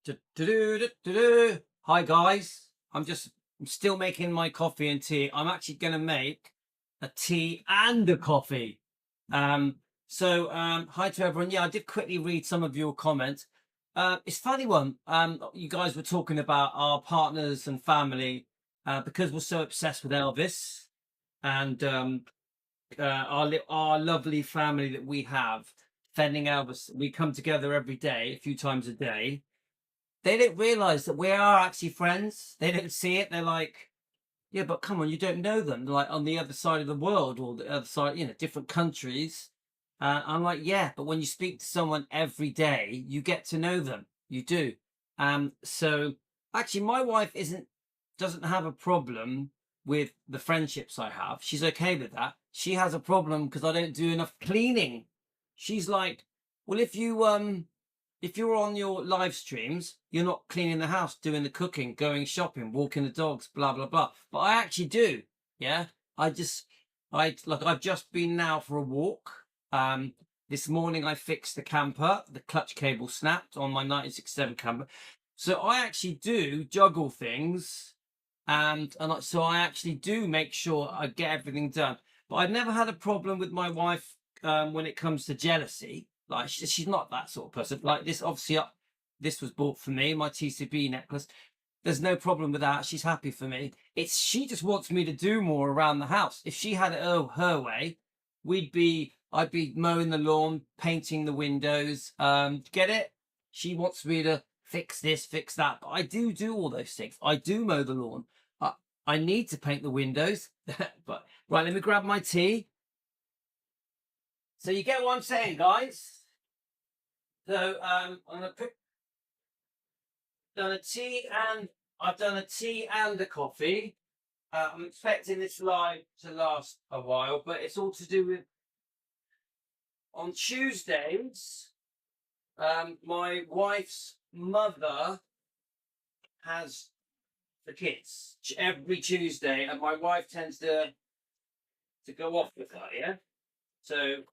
Du-du-du-du-du-du. Hi guys, I'm still making my coffee and tea. I'm actually going to make a tea and a coffee. Hi to everyone. Yeah, I did quickly read some of your comments. It's a funny one. You guys were talking about our partners and family because we're so obsessed with Elvis and our lovely family that we have defending Elvis. We come together every day, a few times a day. They don't realize that we are actually friends. They don't see it. They're like, yeah, but come on, you don't know them. They're like on the other side of the world or the other side, different countries. I'm like, yeah, but when you speak to someone every day, you get to know them. You do. So actually, my wife doesn't have a problem with the friendships I have. She's okay with that. She has a problem because I don't do enough cleaning. She's like, well, if you're on your live streams, you're not cleaning the house, doing the cooking, going shopping, walking the dogs, blah blah blah. But I actually do. Yeah, I've just been now for a walk. This morning I fixed the camper. The clutch cable snapped on my 1967 camper. So I actually do juggle things, so I actually do make sure I get everything done. But I've never had a problem with my wife when it comes to jealousy. Like she's not that sort of person. Like this, obviously, this was bought for me, my TCB necklace. There's no problem with that. She's happy for me. She just wants me to do more around the house. If she had it her way, I'd be mowing the lawn, painting the windows. Get it? She wants me to fix this, fix that. But I do all those things. I do mow the lawn. I need to paint the windows. But right, let me grab my tea. So you get what I'm saying, guys? So I'm gonna done a tea and I've done a tea and a coffee. I'm expecting this live to last a while, but it's all to do with on Tuesdays. My wife's mother has the kids every Tuesday, and my wife tends to go off with her. Yeah, so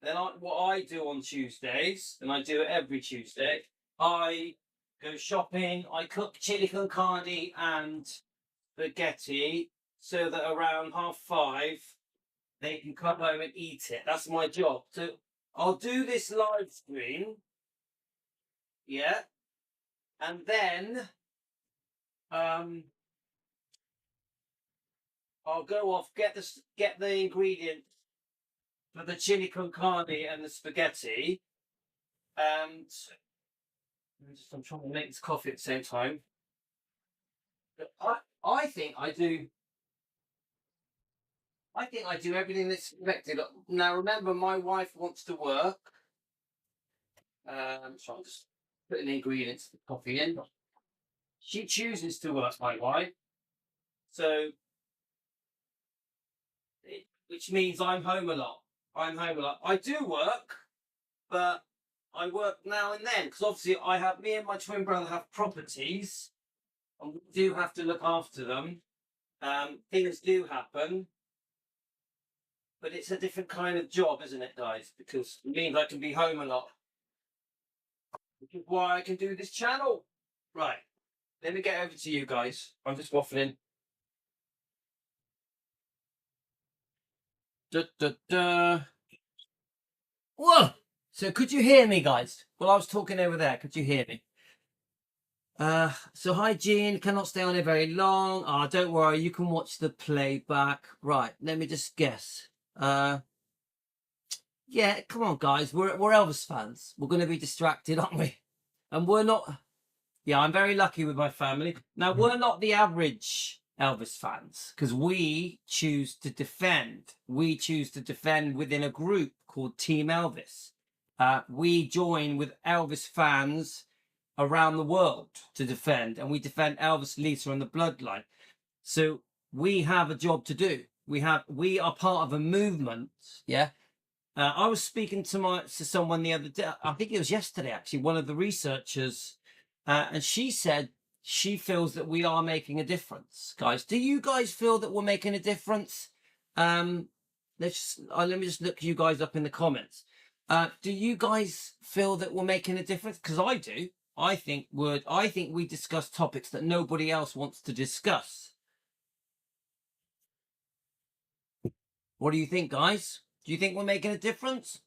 then what I do on Tuesdays, and I do it every Tuesday, I go shopping, I cook chili con carne and spaghetti so that around 5:30 they can come home and eat it. That's my job. So I'll do this live stream, yeah, and then I'll go off get the ingredients for the chili con carne and the spaghetti, and I'm trying to make this coffee at the same time. But I think I do. I think I do everything that's expected. Now, remember, my wife wants to work. So I'm just putting the ingredients for the coffee in. She chooses to work, my wife. So, which means I'm home a lot. I'm home a lot. I do work, but I work now and then because obviously me and my twin brother have properties, and we do have to look after them. Things do happen, but it's a different kind of job, isn't it, guys? Because it means I can be home a lot, which is why I can do this channel. Right, let me get over to you guys. I'm just waffling. Da, da, da. Whoa! So could you hear me, guys? Well, I was talking over there. Could you hear me? So hi, Jean. Cannot stay on here very long. Don't worry. You can watch the playback. Right. Let me just guess. Yeah, come on, guys. We're Elvis fans. We're going to be distracted, aren't we? And we're not. Yeah, I'm very lucky with my family. Now, we're not the average Elvis fans because we choose to defend. We choose to defend within a group called Team Elvis. We join with Elvis fans around the world to defend, and we defend Elvis, Lisa, and the bloodline. So we have a job to do. We are part of a movement. Yeah. I was speaking to someone the other day. I think it was yesterday, actually. One of the researchers, and she said she feels that we are making a difference. Guys, do you guys feel that we're making a difference? Let me just look you guys up in the comments. Do you guys feel that we're making a difference? Because I do. I think we discuss topics that nobody else wants to discuss. What do you think, guys? Do you think we're making a difference?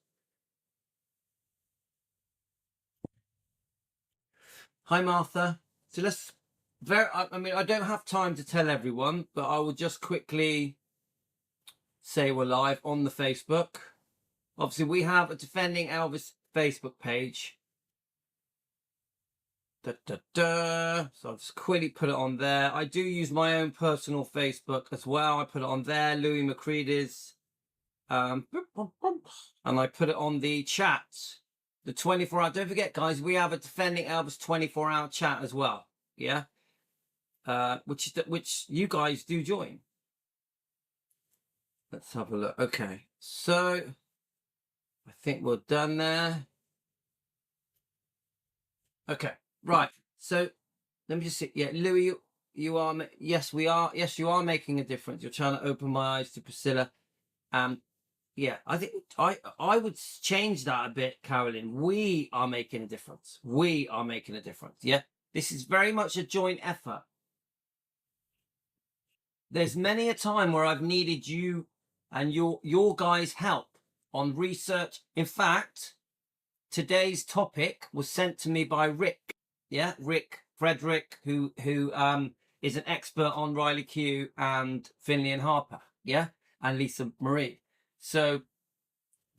Hi, Martha. So I mean, I don't have time to tell everyone, but I will just quickly say we're live on the Facebook. Obviously, we have a Defending Elvis Facebook page. So I'll just quickly put it on there. I do use my own personal Facebook as well. I put it on there, Louis McCready's. And I put it on the chat, the 24-hour. Don't forget, guys, we have a Defending Elvis 24-hour chat as well. Yeah, which you guys do join. Let's have a look. Okay, so I think we're done there. Okay, right. So let me just see. Yeah, Louis, you are. Yes, we are. Yes, you are making a difference. You're trying to open my eyes to Priscilla. Yeah, I think I would change that a bit, Carolyn. We are making a difference. We are making a difference. Yeah, this is very much a joint effort. There's many a time where I've needed you and your guys' help on research. In fact, today's topic was sent to me by Rick. Yeah, Rick Frederick, who is an expert on Riley Q and Finley and Harper. Yeah, and Lisa Marie. So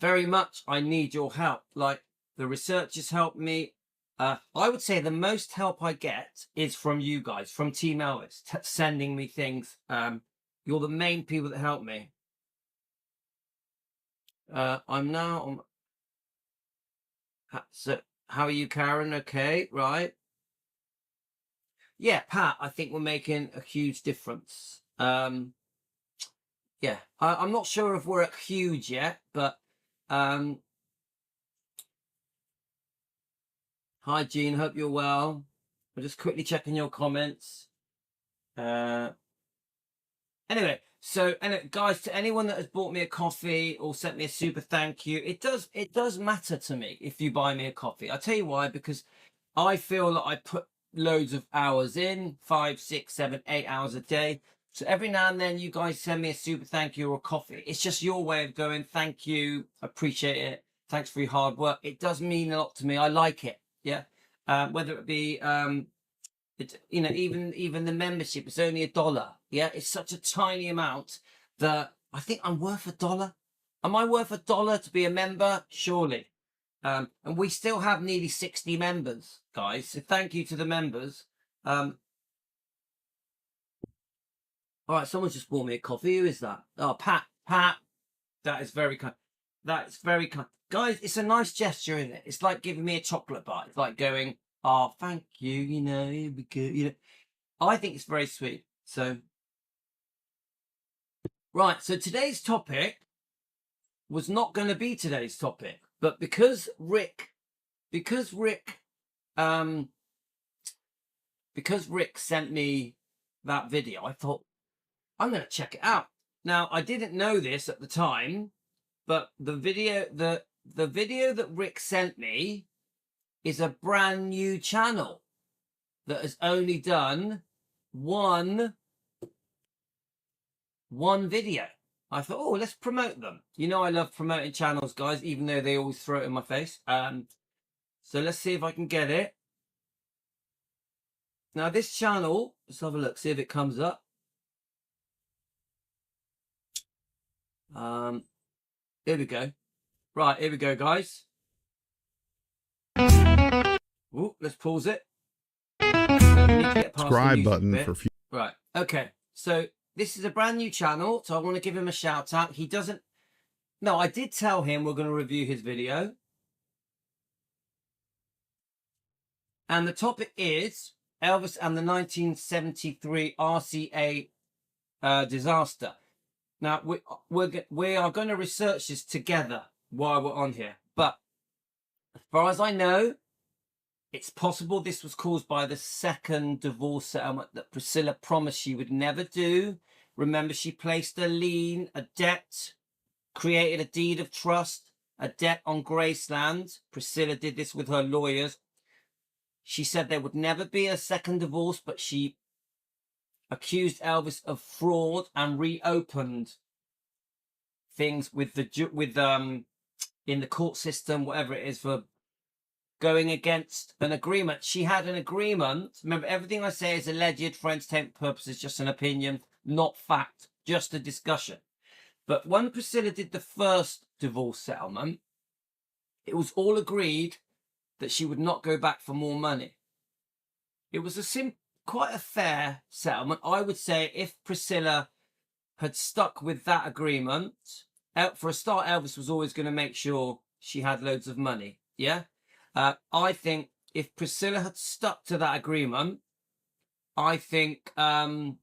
very much I need your help. Like, the researchers help me. I would say the most help I get is from you guys, from Team Elvis, sending me things. You're the main people that help me. I'm now on. So how are you, Karen? Okay, right. Yeah, Pat, I think we're making a huge difference. Yeah, I'm not sure if we're at huge yet, but hi, Jean, hope you're well. I'm just quickly checking your comments. Anyway, so guys, to anyone that has bought me a coffee or sent me a super thank you, it does matter to me if you buy me a coffee. I'll tell you why, because I feel that I put loads of hours in, 5, 6, 7, 8 hours a day. So every now and then you guys send me a super thank you or a coffee. It's just your way of going, thank you, appreciate it, thanks for your hard work. It does mean a lot to me. I like it. Yeah. Whether it be even the membership, it's only $1. Yeah, it's such a tiny amount that I think I'm worth $1. Am I worth $1 to be a member? Surely. And we still have nearly 60 members, guys. So thank you to the members. All right, someone's just bought me a coffee. Who is that? Oh, Pat. That is very kind. That's very kind. Guys, it's a nice gesture, isn't it? It's like giving me a chocolate bar. It's like going, oh, thank you, here we go. I think it's very sweet. So, right. So today's topic was not going to be today's topic, but because Rick sent me that video, I thought I'm going to check it out. Now, I didn't know this at the time, but the video that Rick sent me is a brand new channel that has only done one video. I thought, oh, let's promote them. You know, I love promoting channels, guys, even though they always throw it in my face. So let's see if I can get it. Now, this channel, let's have a look, see if it comes up. Here we go. Right, here we go, guys. Ooh, let's pause it. Subscribe button for future. Right, okay. So this is a brand new channel, so I want to give him a shout out. He doesn't. No, I did tell him we're going to review his video. And the topic is Elvis and the 1973 RCA disaster. Now, we are going to research this together while we're on here. But as far as I know, it's possible this was caused by the second divorce settlement that Priscilla promised she would never do. Remember, she placed a lien, a debt, created a deed of trust, a debt on Graceland. Priscilla did this with her lawyers. She said there would never be a second divorce, but she accused Elvis of fraud and reopened things with in the court system, whatever it is, for going against an agreement. She had an agreement. Remember, everything I say is alleged for entertainment purposes, just an opinion, not fact, just a discussion. But when Priscilla did the first divorce settlement, it was all agreed that she would not go back for more money. It was quite a fair settlement. I would say if Priscilla had stuck with that agreement, for a start, Elvis was always going to make sure she had loads of money. Yeah. I think if Priscilla had stuck to that agreement, I think Elvis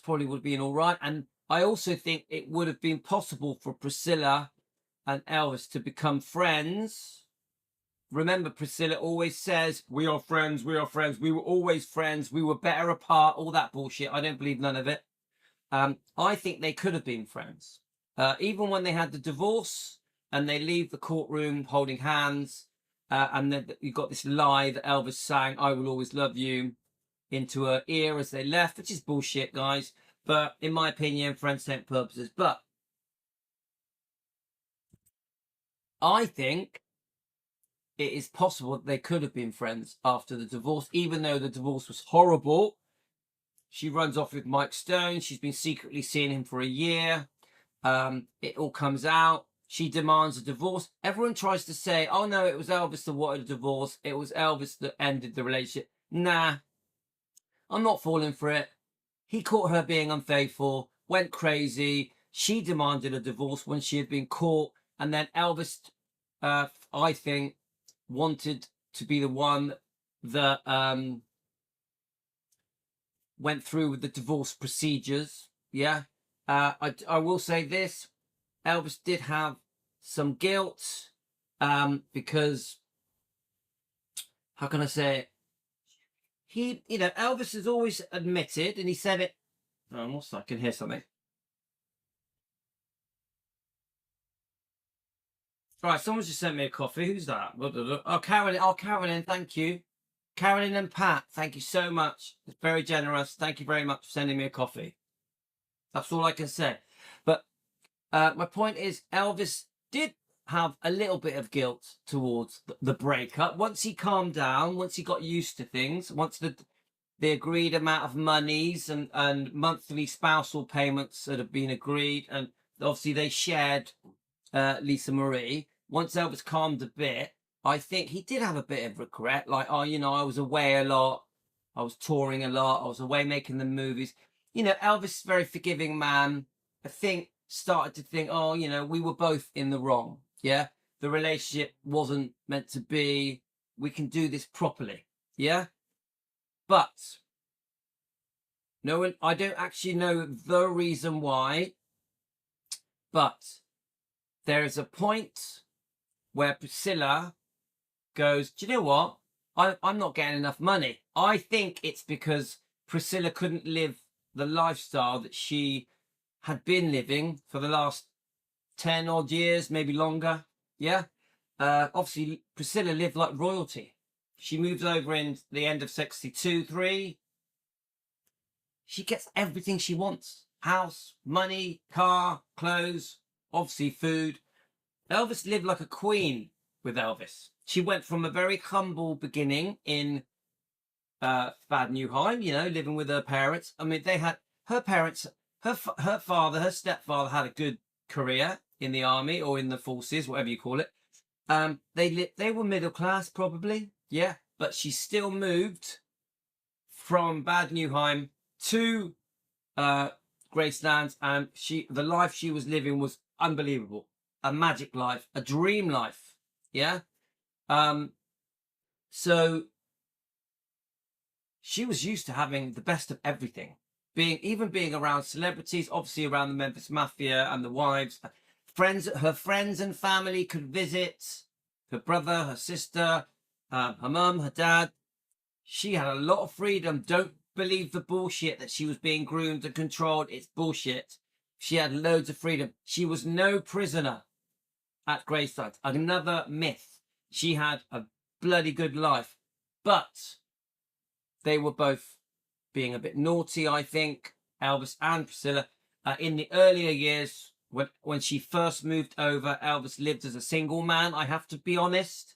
probably would have been all right. And I also think it would have been possible for Priscilla and Elvis to become friends. Remember, Priscilla always says, we are friends, we are friends. We were always friends. We were better apart, all that bullshit. I don't believe none of it. I think they could have been friends. Even when they had the divorce and they leave the courtroom holding hands, and then you got this lie that Elvis sang, I will always love you, into her ear as they left, which is bullshit, guys. But in my opinion, for entertainment purposes. But I think it is possible that they could have been friends after the divorce, even though the divorce was horrible. She runs off with Mike Stone. She's been secretly seeing him for a year. It all comes out. She demands a divorce. Everyone tries to say, oh no, it was Elvis that wanted a divorce. It was Elvis that ended the relationship. Nah, I'm not falling for it. He caught her being unfaithful, went crazy. She demanded a divorce when she had been caught. And then Elvis, I think, wanted to be the one that went through with the divorce procedures. Yeah. I will say this. Elvis did have some guilt because, how can I say it? Elvis has always admitted, and he said it. Oh, I can hear something. All right, someone's just sent me a coffee. Who's that? Oh, Carolyn. Oh, Carolyn, thank you. Carolyn and Pat, thank you so much. It's very generous. Thank you very much for sending me a coffee. That's all I can say. But my point is, Elvis did have a little bit of guilt towards the breakup. Once he calmed down, once he got used to things, once the agreed amount of monies and monthly spousal payments that have been agreed, and obviously they shared Lisa Marie. Once Elvis calmed a bit, I think he did have a bit of regret. Like, oh, I was away a lot. I was touring a lot. I was away making the movies. Elvis, very forgiving man, I think, started to think, oh, we were both in the wrong. Yeah. The relationship wasn't meant to be. We can do this properly. Yeah. But no one, I don't actually know the reason why, but there is a point where Priscilla goes, do you know what? I'm not getting enough money. I think it's because Priscilla couldn't live the lifestyle that she had been living for the last 10 odd years, maybe longer. Yeah. Obviously, Priscilla lived like royalty. She moves over in the end of 62-3. She gets everything she wants. House, money, car, clothes, obviously food. Elvis lived like a queen with Elvis. She went from a very humble beginning in Bad Newheim, living with her parents. I mean, they had her parents, her father, her stepfather had a good career in the army or in the forces, whatever you call it. They were middle class, probably, yeah. But she still moved from Bad Newheim to Graceland, and the life she was living was unbelievable, a magic life, a dream life, yeah. So she was used to having the best of everything, being around celebrities, obviously around the Memphis Mafia and the wives. Her friends and family could visit, her brother, her sister, her mum, her dad. She had a lot of freedom. Don't believe the bullshit that she was being groomed and controlled. It's bullshit. She had loads of freedom. She was no prisoner. at Graceland. Another myth. She had a bloody good life, but they were both being a bit naughty, I think, Elvis and Priscilla. In the earlier years, when she first moved over, Elvis lived as a single man, I have to be honest.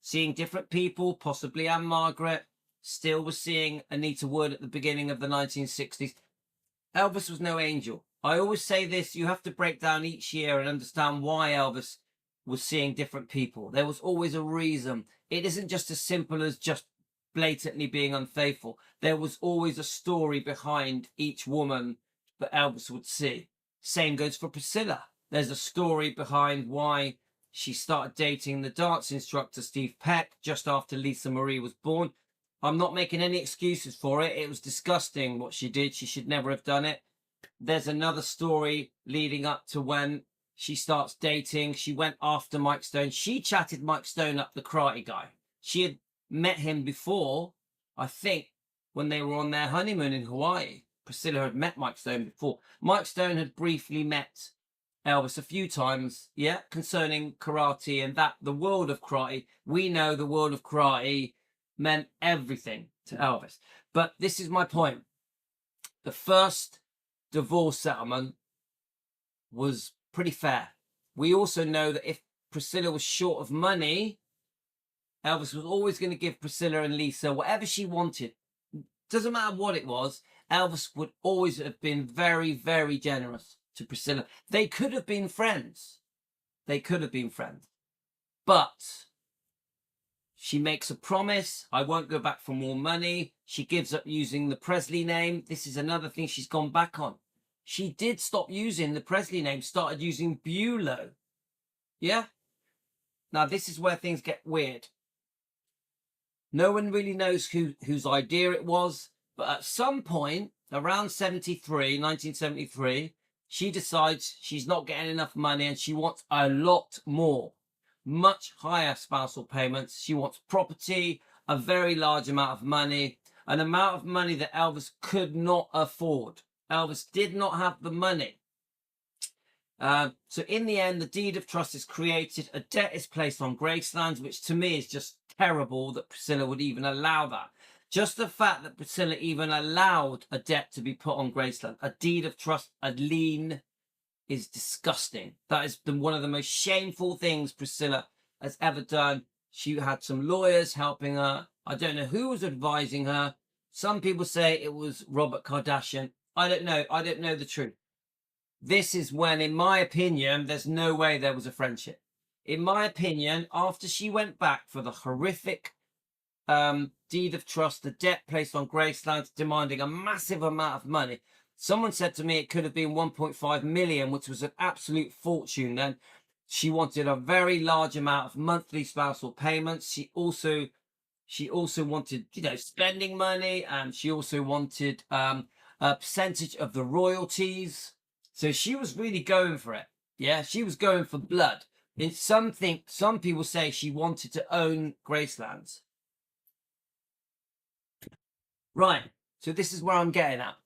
Seeing different people, possibly Anne-Margaret, still was seeing Anita Wood at the beginning of the 1960s. Elvis was no angel. I always say this, you have to break down each year and understand why Elvis was seeing different people. There was always a reason. It isn't just as simple as just blatantly being unfaithful. There was always a story behind each woman that Elvis would see. Same goes for Priscilla. There's a story behind why she started dating the dance instructor Steve Peck just after Lisa Marie was born. I'm not making any excuses for it. It was disgusting what she did. She should never have done it. There's another story leading up to when she starts dating. She went after Mike Stone. She chatted Mike Stone up, the karate guy. She had met him before, I think, when they were on their honeymoon in Hawaii. Priscilla had met Mike Stone before. Mike Stone had briefly met Elvis a few times, yeah, concerning karate and that the world of karate. We know the world of karate meant everything to Elvis. But this is my point. The first divorce settlement was pretty fair. We also know that if Priscilla was short of money, Elvis was always going to give Priscilla and Lisa whatever she wanted. Doesn't matter what it was. Elvis would always have been very, very generous to Priscilla. They could have been friends. They could have been friends. But she makes a promise. I won't go back for more money. She gives up using the Presley name. This is another thing she's gone back on. She did stop using the Presley name, started using Bulow. Yeah? Now, this is where things get weird. No one really knows whose idea it was, but at some point, around 1973, she decides she's not getting enough money and she wants a lot more, much higher spousal payments. She wants property, a very large amount of money, an amount of money that Elvis could not afford. Elvis did not have the money. So in the end, the deed of trust is created. A debt is placed on Graceland, which to me is just terrible that Priscilla would even allow that. Just the fact that Priscilla even allowed a debt to be put on Graceland, a deed of trust, a lien, is disgusting. That is one of the most shameful things Priscilla has ever done. She had some lawyers helping her. I don't know who was advising her. Some people say it was Robert Kardashian. I don't know. I don't know the truth. This is when, in my opinion, there's no way there was a friendship. In my opinion, after she went back for the horrific deed of trust, the debt placed on Graceland, demanding a massive amount of money. Someone said to me it could have been 1.5 million, which was an absolute fortune then. She wanted a very large amount of monthly spousal payments. She also wanted, spending money, and she also wanted a percentage of the royalties. So she was really going for it. Yeah, she was going for blood. Some people say she wanted to own Gracelands. Right, so this is where I'm getting at.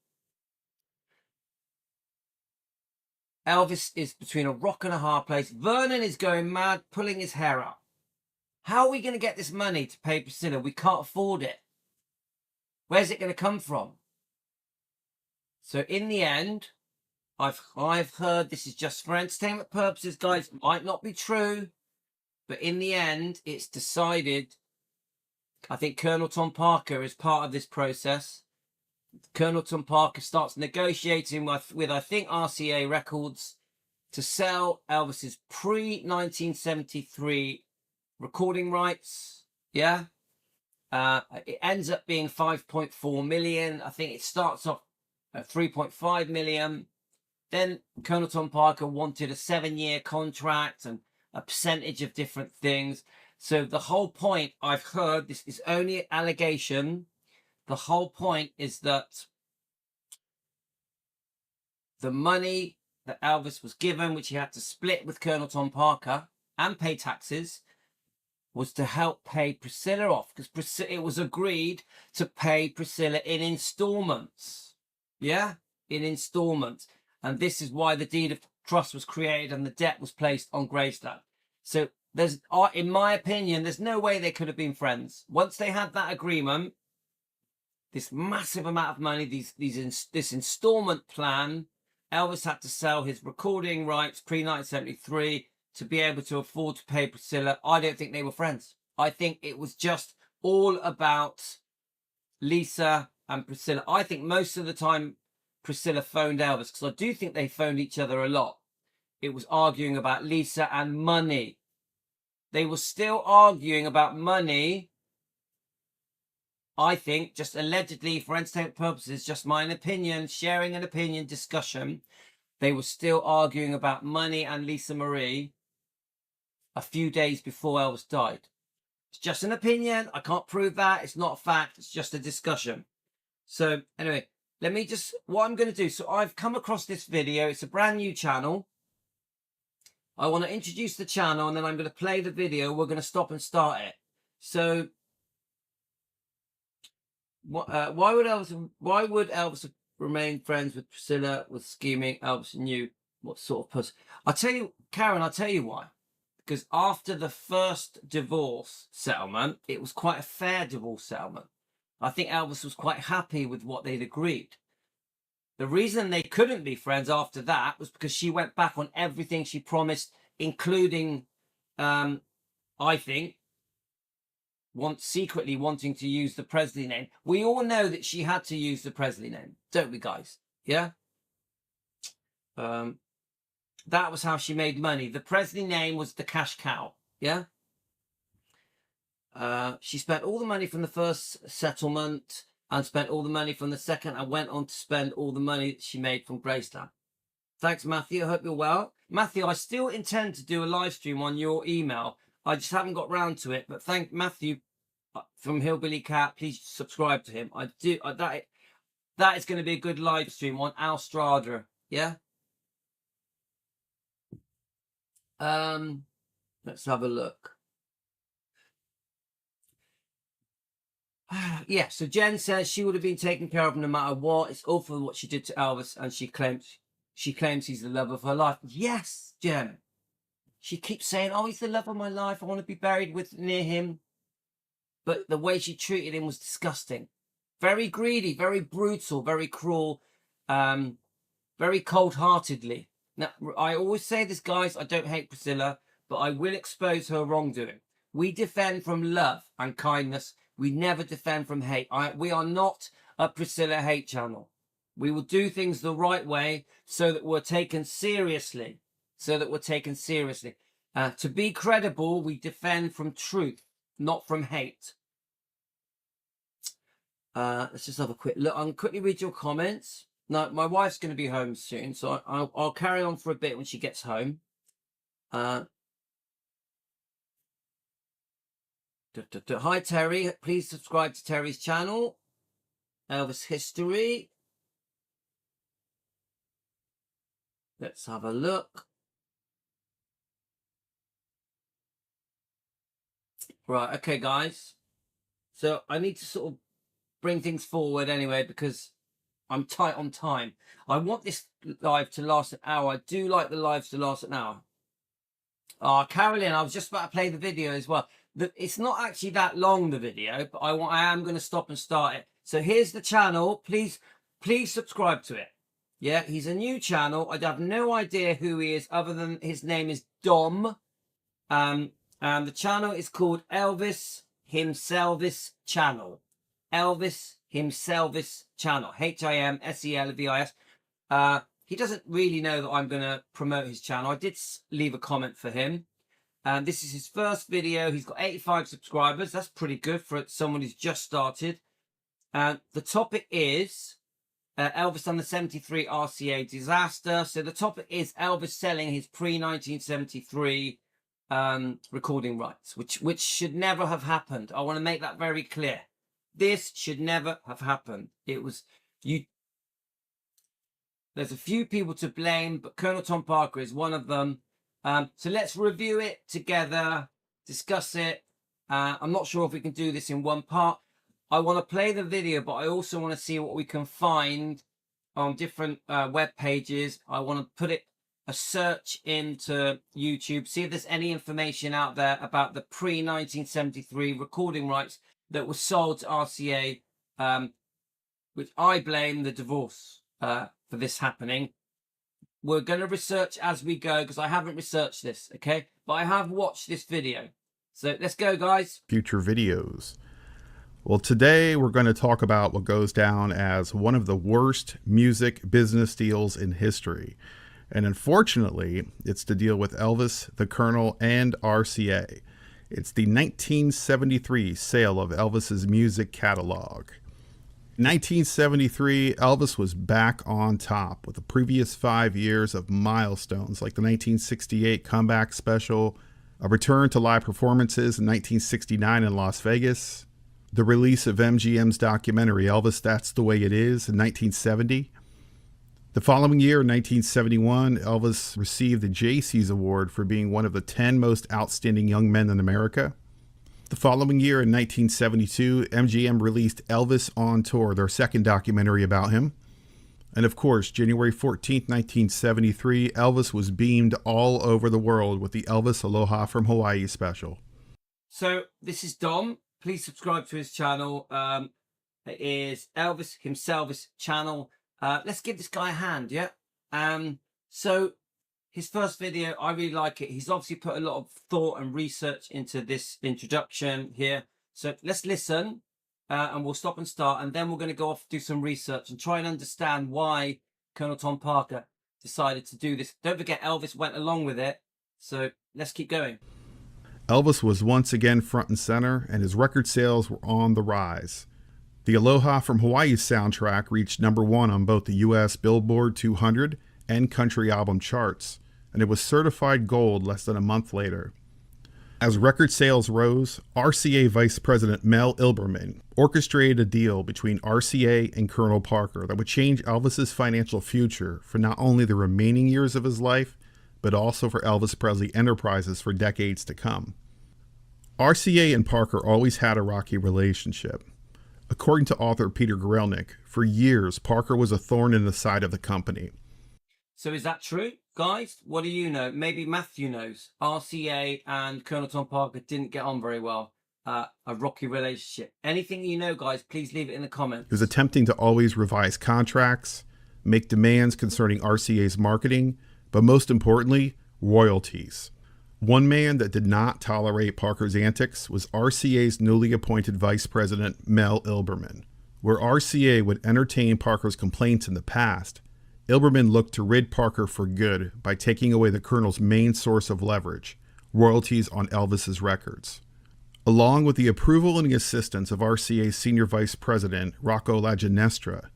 Elvis is between a rock and a hard place. Vernon is going mad, pulling his hair out. How are we going to get this money to pay Priscilla? We can't afford it. Where's it going to come from? So in the end, I've heard, this is just for entertainment purposes, guys, might not be true, but in the end, it's decided. I think Colonel Tom Parker is part of this process. Colonel Tom Parker starts negotiating with I think, RCA Records to sell Elvis's pre-1973 recording rights. Yeah. It ends up being 5.4 million. I think it starts off at 3.5 million. Then Colonel Tom Parker wanted a 7-year contract and a percentage of different things. So the whole point, I've heard, this is only an allegation. The whole point is that the money that Elvis was given, which he had to split with Colonel Tom Parker and pay taxes, was to help pay Priscilla off, because it was agreed to pay Priscilla in installments. Yeah, in installments. And this is why the deed of trust was created and the debt was placed on Graceland. So there's, in my opinion, there's no way they could have been friends. Once they had that agreement, this massive amount of money, this installment plan, Elvis had to sell his recording rights pre-1973 to be able to afford to pay Priscilla. I don't think they were friends. I think it was just all about Lisa and Priscilla. I think most of the time Priscilla phoned Elvis, because I do think they phoned each other a lot. It was arguing about Lisa and money. They were still arguing about money, I think, just allegedly for entertainment purposes, just my opinion, sharing an opinion, discussion. They were still arguing about money and Lisa Marie a few days before Elvis died. It's just an opinion. I can't prove that. It's not a fact. It's just a discussion. So anyway, let me just, what I'm going to do. So I've come across this video. It's a brand new channel. I want to introduce the channel and then I'm going to play the video. We're going to stop and start it. So why would Elvis remain friends with Priscilla? Was scheming? Elvis knew what sort of person. I'll tell you, Karen, I'll tell you why. Because after the first divorce settlement, it was quite a fair divorce settlement. I think Elvis was quite happy with what they'd agreed. The reason they couldn't be friends after that was because she went back on everything she promised, including, I think, secretly wanting to use the Presley name. We all know that she had to use the Presley name, don't we, guys? Yeah? That was how she made money. The Presley name was the cash cow. Yeah? She spent all the money from the first settlement and spent all the money from the second and went on to spend all the money that she made from Graceland. Thanks, Matthew. I hope you're well. Matthew, I still intend to do a live stream on your email. I just haven't got round to it. But thank Matthew from Hillbilly Cat. Please subscribe to him. That is going to be a good live stream on Al Strada. Yeah? Let's have a look. Yeah, so Jen says she would have been taken care of no matter what. It's awful what she did to Elvis, and she claims he's the love of her life. Yes, Jen. She keeps saying, "Oh, he's the love of my life. I want to be buried near him." But the way she treated him was disgusting. Very greedy, very brutal, very cruel, very cold-heartedly. Now, I always say this, guys, I don't hate Priscilla, but I will expose her wrongdoing. We defend from love and kindness. We never defend from hate. We are not a Priscilla hate channel. We will do things the right way so that we're taken seriously. To be credible, we defend from truth, not from hate. Let's just have a quick look. I'll quickly read your comments. No, my wife's going to be home soon, so I'll carry on for a bit when she gets home. Hi, Terry. Please subscribe to Terry's channel. Elvis History. Let's have a look. Right, okay, guys. So I need to sort of bring things forward anyway because I'm tight on time. I want this live to last an hour. I do like the lives to last an hour. Carolyn, I was just about to play the video as well. It's not actually that long, the video, but I am going to stop and start it. So here's the channel. Please subscribe to it. Yeah, he's a new channel. I have no idea who he is other than his name is Dom. And the channel is called Elvis Himselvis Channel. Elvis Himselvis Channel. HIMSELVIS. He doesn't really know that I'm going to promote his channel. I did leave a comment for him. And this is his first video. He's got 85 subscribers. That's pretty good for someone who's just started. The topic is Elvis and the 73 RCA disaster. So the topic is Elvis selling his pre-1973 recording rights, which should never have happened. I want to make that very clear. This should never have happened. It was you. There's a few people to blame, but Colonel Tom Parker is one of them. So let's review it together, discuss it. I'm not sure if we can do this in one part. I want to play the video, but I also want to see what we can find on different web pages. I want to put it a search into YouTube, see if there's any information out there about the pre-1973 recording rights that were sold to RCA, which I blame the divorce for this happening. We're going to research as we go because I haven't researched this, okay? But I have watched this video. So let's go, guys. Future videos. Well, today we're going to talk about what goes down as one of the worst music business deals in history. And unfortunately, it's to deal with Elvis, the Colonel, and RCA. It's the 1973 sale of Elvis's music catalog. In 1973, Elvis was back on top with the previous 5 years of milestones like the 1968 comeback special, a return to live performances in 1969 in Las Vegas, the release of MGM's documentary Elvis, That's the Way It Is in 1970. The following year, in 1971, Elvis received the JC's Award for being one of the 10 most outstanding young men in America. The following year, in 1972, MGM released Elvis on Tour, their second documentary about him. And of course, January 14th, 1973, Elvis was beamed all over the world with the Elvis Aloha from Hawaii special. So this is Dom. Please subscribe to his channel. It is Elvis himself's channel. Let's give this guy a hand, yeah? So his first video, I really like it. He's obviously put a lot of thought and research into this introduction here. So let's listen and we'll stop and start. And then we're going to go off do some research and try and understand why Colonel Tom Parker decided to do this. Don't forget, Elvis went along with it. So let's keep going. Elvis was once again front and center, and his record sales were on the rise. The Aloha from Hawaii soundtrack reached #1 on both the U.S. Billboard 200 and country album charts, and it was certified gold less than a month later. As record sales rose, RCA Vice President Mel Ilberman orchestrated a deal between RCA and Colonel Parker that would change Elvis's financial future for not only the remaining years of his life, but also for Elvis Presley Enterprises for decades to come. RCA and Parker always had a rocky relationship. According to author Peter Guralnick, for years, Parker was a thorn in the side of the company. So is that true, guys? What do you know? Maybe Matthew knows. RCA and Colonel Tom Parker didn't get on very well. A rocky relationship. Anything you know, guys, please leave it in the comments. He was attempting to always revise contracts, make demands concerning RCA's marketing, but most importantly, royalties. One man that did not tolerate Parker's antics was RCA's newly appointed Vice President Mel Ilberman. Where RCA would entertain Parker's complaints in the past, Ilberman looked to rid Parker for good by taking away the Colonel's main source of leverage, royalties on Elvis's records. Along with the approval and the assistance of RCA's Senior Vice President Rocco LaGinestra,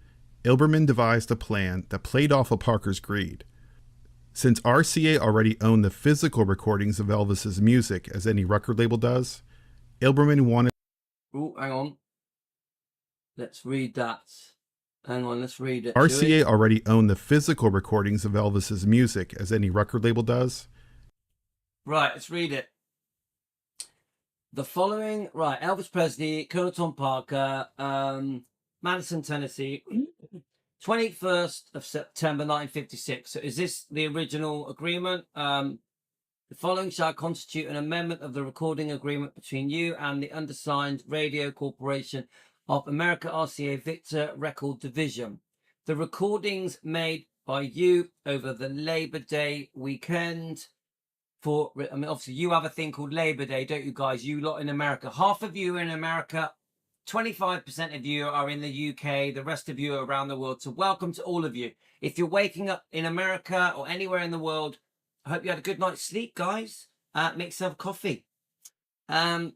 Ilberman devised a plan that played off of Parker's greed. Since RCA already owned the physical recordings of Elvis's music, as any record label does, Ilberman wanted... Oh, hang on. Let's read that. Hang on, let's read it. RCA already owned the physical recordings of Elvis's music, as any record label does. Right, let's read it. The following, right, Elvis Presley, Colonel Tom Parker, Madison, Tennessee, 21st of September 1956. So is this the original agreement? The following shall constitute an amendment of the recording agreement between you and the undersigned Radio Corporation of America RCA Victor Record Division. The recordings made by you over the Labor Day weekend for, I mean, obviously you have a thing called Labor Day, don't you guys? You lot in America. Half of you are in America. 25% of you are in the UK, the rest of you are around the world. So welcome to all of you. If you're waking up in America or anywhere in the world, I hope you had a good night's sleep, guys. Make yourself coffee. So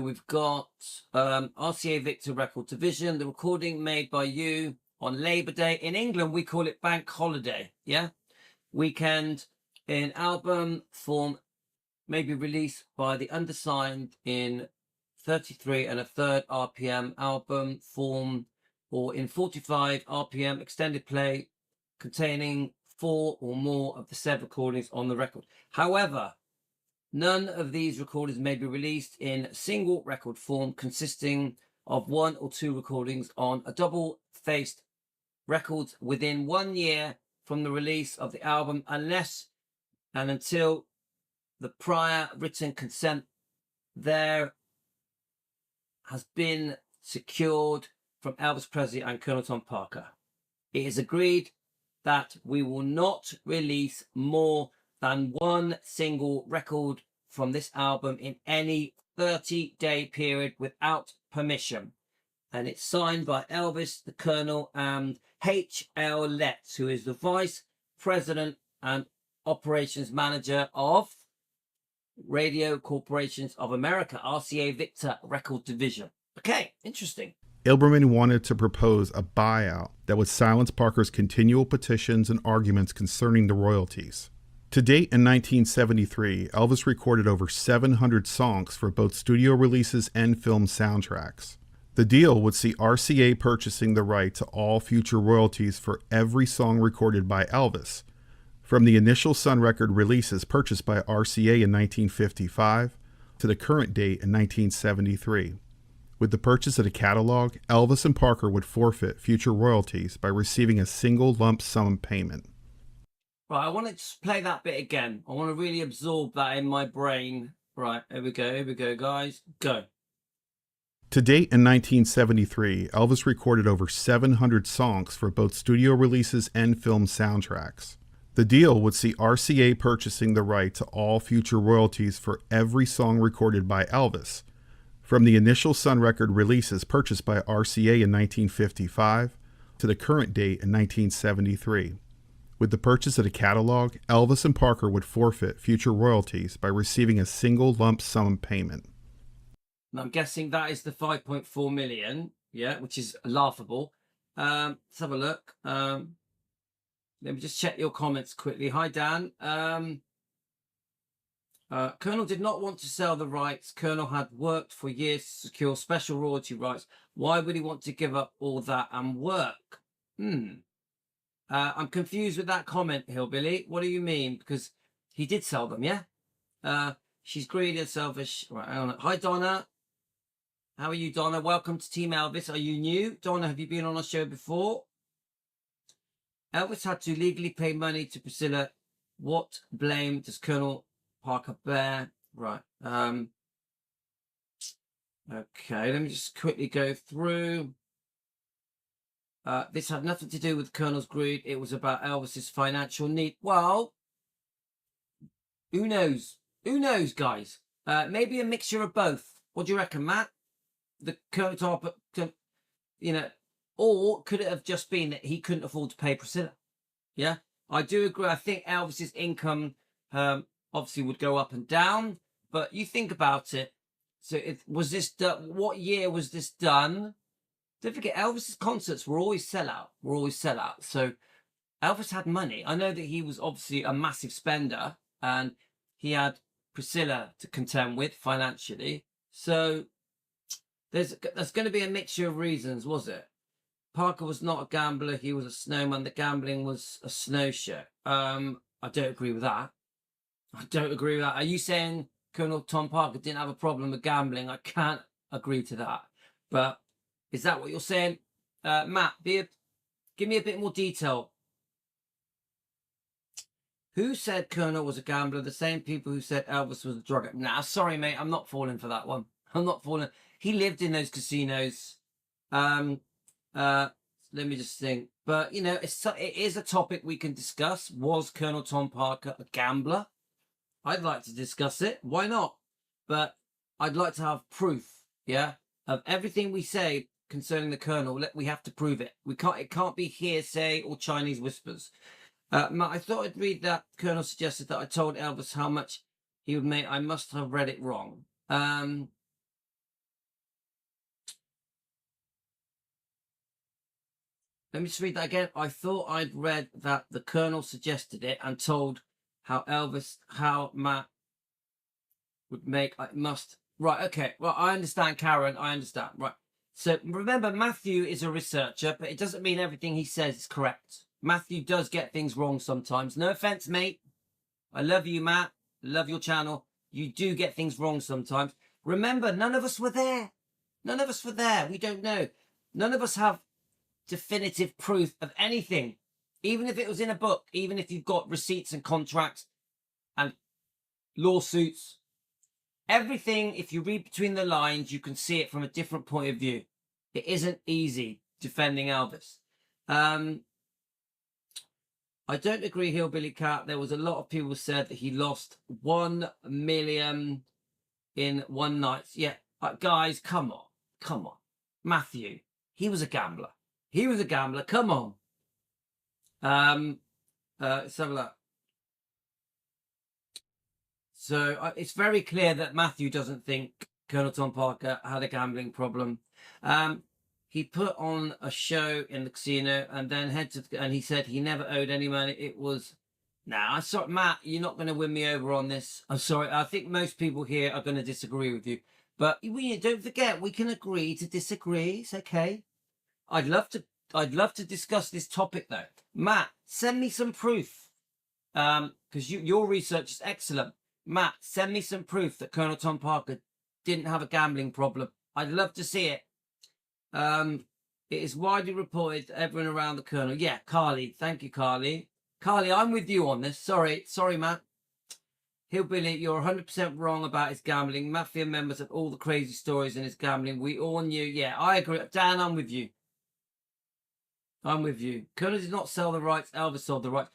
we've got RCA Victor Record Division, the recording made by you on Labor Day. In England, we call it bank holiday, yeah? Weekend in album form may be released by the undersigned in 33 and a third RPM album form or in 45 RPM extended play containing 4 or more of the said recordings on the record. However, none of these recordings may be released in single record form consisting of 1 or 2 recordings on a double-faced records within 1 year from the release of the album unless and until the prior written consent there has been secured from Elvis Presley and Colonel Tom Parker. It is agreed that we will not release more than one single record from this album in any 30-day period without permission. And it's signed by Elvis, the Colonel, and H.L. Letts, who is the Vice President and Operations Manager of Radio Corporations of America, RCA Victor Record Division. Okay, interesting. Ilberman wanted to propose a buyout that would silence Parker's continual petitions and arguments concerning the royalties. To date, in 1973, Elvis recorded over 700 songs for both studio releases and film soundtracks. The deal would see RCA purchasing the right to all future royalties for every song recorded by Elvis, from the initial Sun Record releases purchased by RCA in 1955 to the current date in 1973. With the purchase of the catalog, Elvis and Parker would forfeit future royalties by receiving a single lump sum payment. Right, I want to play that bit again. I want to really absorb that in my brain. Right, here we go, guys. Go. To date, in 1973, Elvis recorded over 700 songs for both studio releases and film soundtracks. The deal would see RCA purchasing the right to all future royalties for every song recorded by Elvis, from the initial Sun Record releases purchased by RCA in 1955 to the current date in 1973. With the purchase of the catalog, Elvis and Parker would forfeit future royalties by receiving a single lump sum payment. And I'm guessing that is the 5.4 million, yeah, which is laughable. Let's have a look. Let me just check your comments quickly. Hi, Dan. Colonel did not want to sell the rights. Colonel had worked for years to secure special royalty rights. Why would he want to give up all that and work? I'm confused with that comment, Hillbilly. What do you mean? Because he did sell them, yeah? She's greedy and selfish. Right, hi, Donna. How are you, Donna? Welcome to Team Elvis. Are you new? Donna, have you been on our show before? Elvis had to legally pay money to Priscilla. What blame does Colonel Parker bear? Right. Okay, let me just quickly go through. This had nothing to do with Colonel's greed. It was about Elvis's financial need. Well, who knows? Who knows, guys? Maybe a mixture of both. What do you reckon, Matt? The Colonel, you know, or could it have just been that he couldn't afford to pay Priscilla? Yeah, I do agree. I think Elvis's income obviously would go up and down, but you think about it. So was this done? What year was this done? Don't forget, Elvis's concerts were always sellout. So Elvis had money. I know that he was obviously a massive spender, and he had Priscilla to contend with financially. So there's going to be a mixture of reasons, was it? Parker was not a gambler. He was a snowman. The gambling was a snow show. I don't agree with that. Are you saying Colonel Tom Parker didn't have a problem with gambling? I can't agree to that. But is that what you're saying? Matt, give me a bit more detail. Who said Colonel was a gambler? The same people who said Elvis was a drug addict. Nah, sorry, mate. I'm not falling for that one. I'm not falling. He lived in those casinos. Let me just think. But, you know, it is a topic we can discuss. Was Colonel Tom Parker a gambler? I'd like to discuss it. Why not? But I'd like to have proof, yeah, of everything we say concerning the Colonel. We have to prove it. It can't be hearsay or Chinese whispers. Matt, I thought I'd read that. Colonel suggested that I told Elvis how much he would make. I must have read it wrong. Let me just read that again. I thought I'd read that the Colonel suggested it and told how Matt would make. I must. Right, okay. Well, I understand, Karen. I understand. Right. So remember, Matthew is a researcher, but it doesn't mean everything he says is correct. Matthew does get things wrong sometimes. No offense, mate. I love you, Matt. Love your channel. You do get things wrong sometimes. Remember, none of us were there. None of us were there. We don't know. None of us have definitive proof of anything. even if it was in a book, even if you've got receipts and contracts and lawsuits, everything, if you read between the lines, you can see it from a different point of view. It isn't easy defending Elvis. I don't agree, Hillbilly Cat. There was a lot of people said that he lost 1 million in one night. Yeah, guys, come on. Matthew, he was a gambler. Come on. Let's have a look. So it's very clear that Matthew doesn't think Colonel Tom Parker had a gambling problem. He put on a show in the casino and then and he said he never owed any money. It was, I'm sorry, Matt, you're not going to win me over on this. I'm sorry. I think most people here are going to disagree with you. But don't forget, we can agree to disagree. It's okay. I'd love to discuss this topic though. Matt, send me some proof. Because your research is excellent. Matt, send me some proof that Colonel Tom Parker didn't have a gambling problem. I'd love to see it. It is widely reported that everyone around the Colonel. Yeah, Carly. Thank you, Carly. Carly, I'm with you on this. Sorry, Matt. Hillbilly, you're 100% wrong about his gambling. Mafia members have all the crazy stories in his gambling. We all knew. Yeah, I agree. Dan, I'm with you. Colonel did not sell the rights. Elvis sold the rights.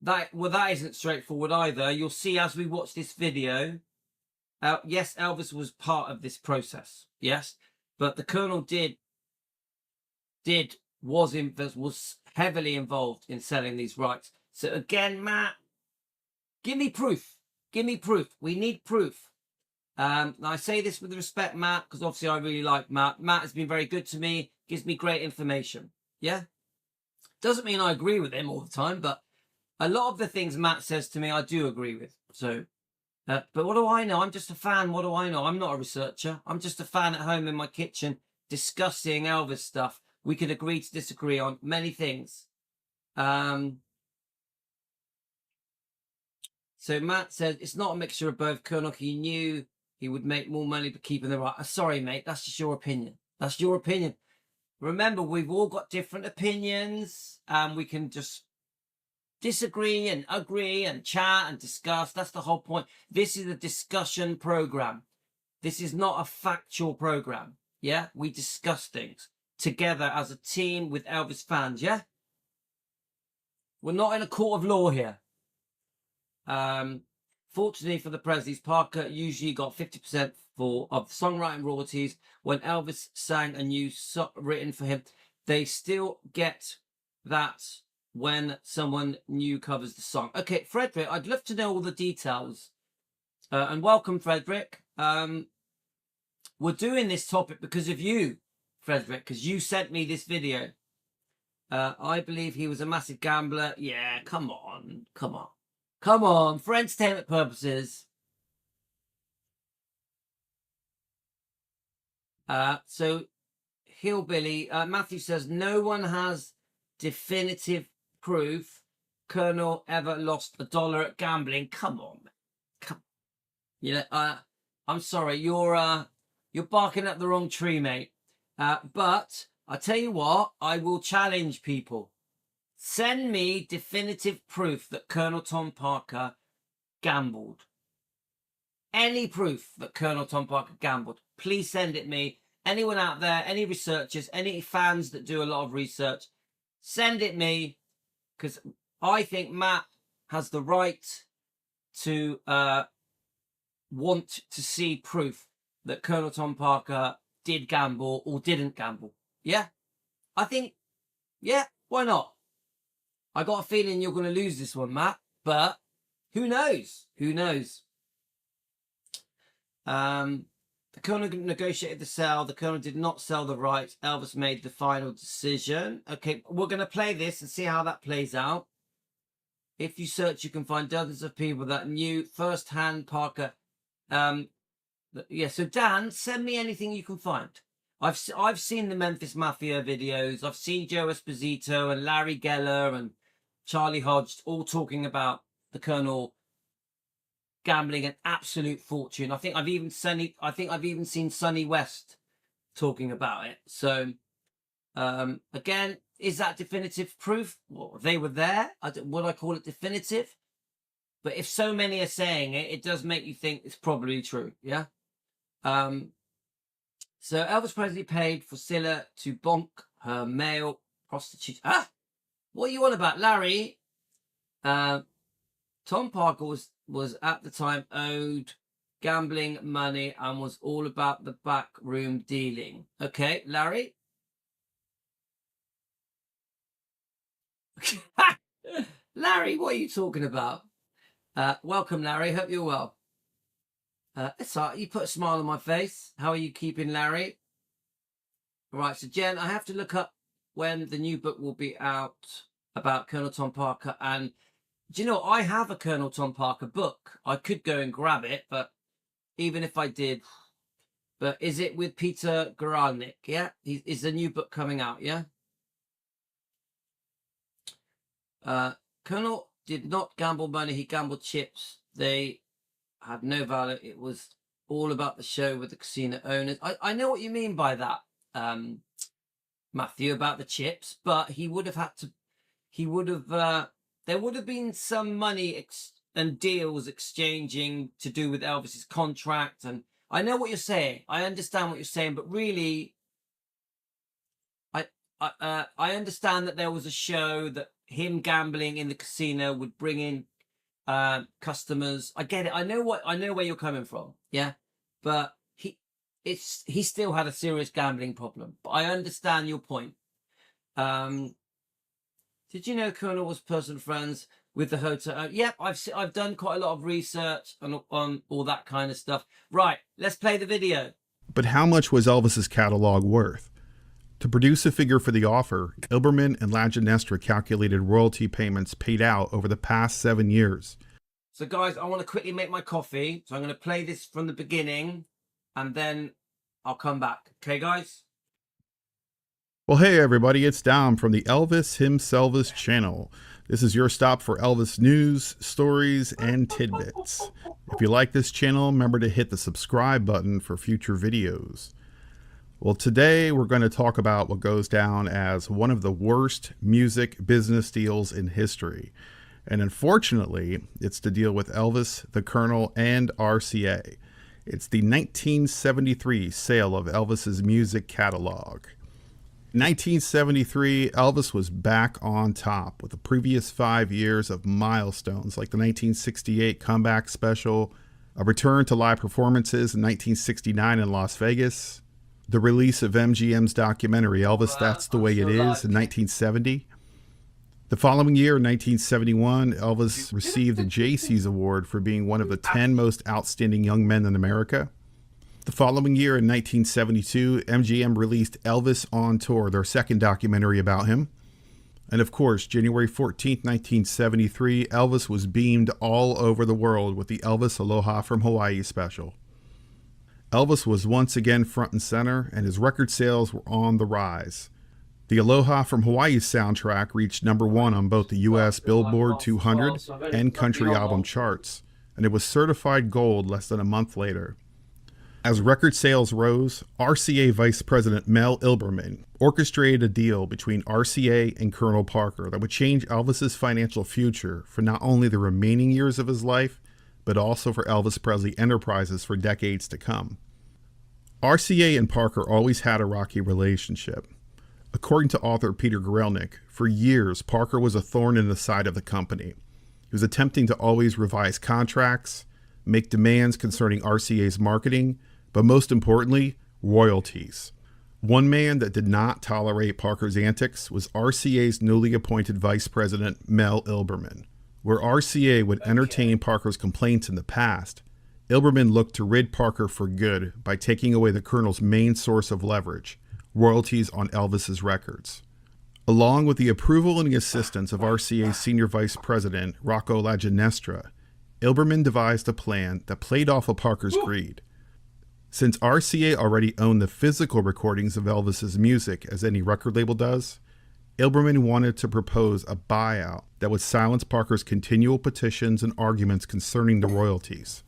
That isn't straightforward either. You'll see as we watch this video. Yes, Elvis was part of this process. Yes, but the Colonel was heavily involved in selling these rights. So again, Matt, give me proof. We need proof. I say this with respect, Matt, because obviously I really like Matt. Matt has been very good to me. Gives me great information. Yeah, doesn't mean I agree with him all the time, but a lot of the things Matt says to me, I do agree with. So, but what do I know? I'm just a fan. What do I know? I'm not a researcher. I'm just a fan at home in my kitchen discussing Elvis stuff. We could agree to disagree on many things. So Matt says, it's not a mixture of both. Colonel, he knew he would make more money by keeping the right. Sorry, mate. That's just your opinion. Remember, we've all got different opinions. We can just disagree and agree and chat and discuss. That's the whole point. This is a discussion program. This is not a factual program. Yeah, we discuss things together as a team with Elvis fans. Yeah, we're not in a court of law here. Fortunately for the Presleys, Parker usually got 50% of the songwriting royalties. When Elvis sang a new song written for him, they still get that when someone new covers the song. Okay, Frederick, I'd love to know all the details. And welcome, Frederick. We're doing this topic because of you, Frederick, because you sent me this video. I believe he was a massive gambler. Yeah, come on. For entertainment purposes. So, Hillbilly, Matthew says, no one has definitive proof Colonel ever lost $1 at gambling. Come on. I'm sorry, you're barking up the wrong tree, mate. But I tell you what, I will challenge people. Send me definitive proof that Colonel Tom Parker gambled. Any proof that Colonel Tom Parker gambled, please send it me. Anyone out there, any researchers, any fans that do a lot of research, send it me, because I think Matt has the right to want to see proof that Colonel Tom Parker did gamble or didn't gamble. Yeah? I think, yeah, why not? I got a feeling you're going to lose this one, Matt, but who knows? The Colonel negotiated the sale. The Colonel did not sell the rights. Elvis made the final decision. Okay, we're going to play this and see how that plays out. If you search, you can find dozens of people that knew firsthand Parker. Yeah, so Dan, send me anything you can find. I've seen the Memphis Mafia videos. I've seen Joe Esposito and Larry Geller and Charlie Hodge all talking about the Colonel gambling an absolute fortune. I think I've even seen Sonny West talking about it. So again, is that definitive proof? Well, they were there. Would I call it definitive? But if so many are saying it, it does make you think it's probably true. Yeah. So Elvis Presley paid for Scylla to bonk her male prostitute. Ah, what are you on about, Larry? Tom Parker was at the time owed gambling money and was all about the backroom dealing. Okay, Larry. Larry, what are you talking about? Welcome, Larry. Hope you're well. It's all right. You put a smile on my face. How are you keeping, Larry? All right, so Jen, I have to look up when the new book will be out about Colonel Tom Parker. And do you know, I have a Colonel Tom Parker book. I could go and grab it, but even if I did, but is it with Peter Guralnick? Yeah, is the new book coming out? Yeah. Colonel did not gamble money. He gambled chips. They had no value. It was all about the show with the casino owners. I know what you mean by that, Matthew, about the chips, but he would have had to, there would have been some money and deals exchanging to do with Elvis's contract. And I know what you're saying. I understand what you're saying, but really, I understand that there was a show that him gambling in the casino would bring in customers. I get it. I know where you're coming from. Yeah, but he still had a serious gambling problem. But I understand your point. Did you know Colonel was personal friends with the hotel? Yep, I've done quite a lot of research on all that kind of stuff. Right, let's play the video. But how much was Elvis's catalog worth? To produce a figure for the offer, Ilberman and Lagenestra calculated royalty payments paid out over the past 7 years. So guys, I want to quickly make my coffee. So I'm going to play this from the beginning and then I'll come back. Okay, guys? Well, hey everybody, it's Dom from the Elvis Himselvis channel. This is your stop for Elvis news, stories, and tidbits. If you like this channel, remember to hit the subscribe button for future videos. Well, today we're going to talk about what goes down as one of the worst music business deals in history. And unfortunately, it's to deal with Elvis, the Colonel, and RCA. It's the 1973 sale of Elvis's music catalog. In 1973, Elvis was back on top with the previous 5 years of milestones like the 1968 comeback special, a return to live performances in 1969 in Las Vegas, the release of MGM's documentary Elvis, That's the Way It Is in 1970. The following year, in 1971, Elvis received the Jaycees Award for being one of the 10 most outstanding young men in America. The following year, in 1972, MGM released Elvis on Tour, their second documentary about him. And of course, January 14th, 1973, Elvis was beamed all over the world with the Elvis Aloha from Hawaii special. Elvis was once again front and center, and his record sales were on the rise. The Aloha from Hawaii soundtrack reached #1 on both the U.S. Billboard 200 and country album charts, and it was certified gold less than a month later. As record sales rose, RCA Vice President Mel Ilberman orchestrated a deal between RCA and Colonel Parker that would change Elvis's financial future for not only the remaining years of his life, but also for Elvis Presley Enterprises for decades to come. RCA and Parker always had a rocky relationship. According to author Peter Guralnick, for years Parker was a thorn in the side of the company. He was attempting to always revise contracts, make demands concerning RCA's marketing, but most importantly, royalties. One man that did not tolerate Parker's antics was RCA's newly appointed Vice President Mel Ilberman. Where RCA would entertain Parker's complaints in the past, Ilberman looked to rid Parker for good by taking away the Colonel's main source of leverage, royalties on Elvis's records. Along with the approval and the assistance of RCA's Senior Vice President Rocco Lagenestra, Ilberman devised a plan that played off of Parker's greed. Since RCA already owned the physical recordings of Elvis's music as any record label does, Ilberman wanted to propose a buyout that would silence Parker's continual petitions and arguments concerning the royalties.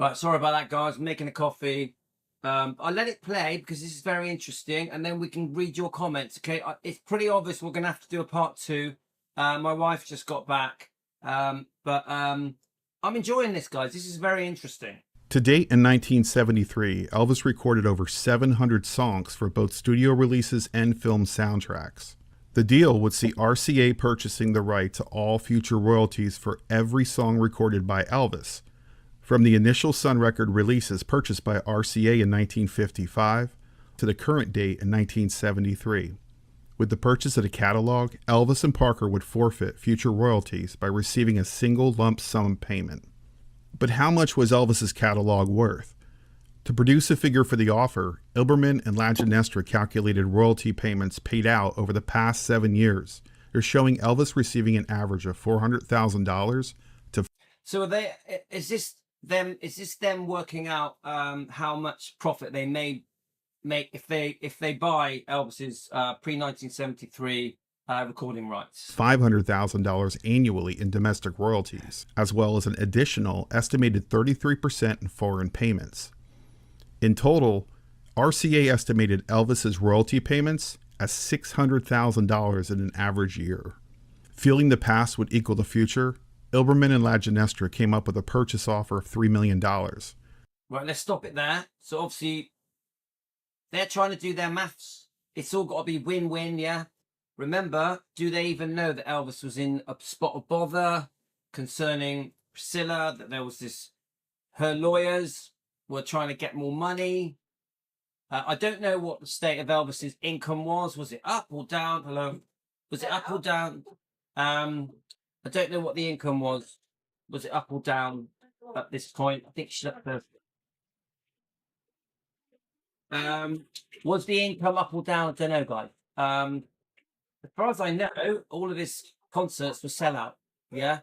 Right, sorry about that, guys. I'm making a coffee. I'll let it play because this is very interesting, and then we can read your comments. Okay, it's pretty obvious we're going to have to do a part 2. My wife just got back, but I'm enjoying this, guys. This is very interesting. To date, in 1973, Elvis recorded over 700 songs for both studio releases and film soundtracks. The deal would see RCA purchasing the right to all future royalties for every song recorded by Elvis, from the initial Sun Record releases purchased by RCA in 1955 to the current date in 1973. With the purchase of the catalog, Elvis and Parker would forfeit future royalties by receiving a single lump sum payment. But how much was Elvis's catalog worth? To produce a figure for the offer, Ilberman and Lagenestra calculated royalty payments paid out over the past 7 years. They're showing Elvis receiving an average of $400,000 to. So is this them working out how much profit they may make if they buy Elvis's pre-1973 recording rights? $500,000 annually in domestic royalties, as well as an additional estimated 33% in foreign payments. In total, RCA estimated Elvis's royalty payments as $600,000 in an average year. Feeling the past would equal the future, Ilberman and Lagenestra came up with a purchase offer of $3 million. Right, let's stop it there. So obviously, they're trying to do their maths. It's all got to be win-win, yeah? Remember, do they even know that Elvis was in a spot of bother concerning Priscilla, that there was this, her lawyers were trying to get more money? I don't know what the state of Elvis's income was. Was it up or down? Hello? Was it up or down? I don't know what the income was. Was it up or down at this point? I think she left first. Was the income up or down? I don't know, guys. As far as I know, all of his concerts were sellout. Yeah,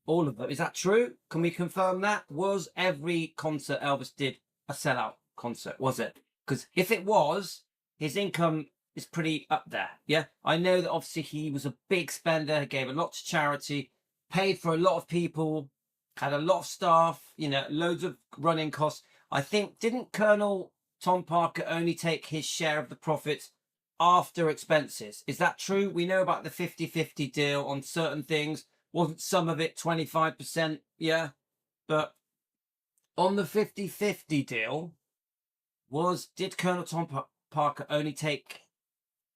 all of them. Is that true? Can we confirm that? Was every concert Elvis did a sellout concert? Was it? Because if it was, his income is pretty up there. Yeah, I know that obviously he was a big spender, gave a lot to charity, paid for a lot of people, had a lot of staff, you know, loads of running costs. I think, didn't Colonel Tom Parker only take his share of the profits after expenses? Is that true? We know about the 50-50 deal on certain things. Wasn't some of it 25%? Yeah. But on the 50-50 deal, did Colonel Tom Parker only take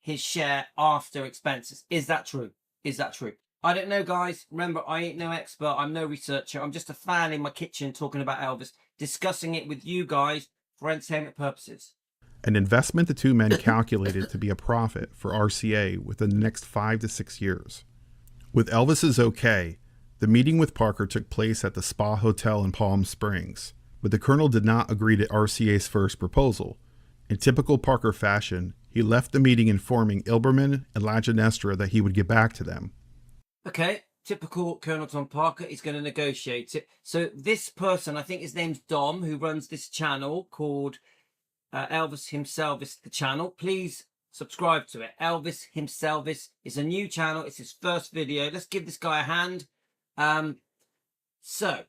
his share after expenses? Is that true? Is that true? I don't know, guys. Remember, I ain't no expert. I'm no researcher. I'm just a fan in my kitchen talking about Elvis, discussing it with you guys for entertainment purposes. An investment the two men calculated to be a profit for RCA within the next 5 to 6 years. With Elvis's okay, the meeting with Parker took place at the Spa Hotel in Palm Springs, but the Colonel did not agree to RCA's first proposal. In typical Parker fashion, he left the meeting informing Ilberman and Lagenestra that he would get back to them. Okay, typical Colonel Tom Parker is going to negotiate it. So this person, I think his name's Dom, who runs this channel called Elvis Himself is the channel. Please subscribe to it. Elvis Himself is a new channel. It's his first video. Let's give this guy a hand. So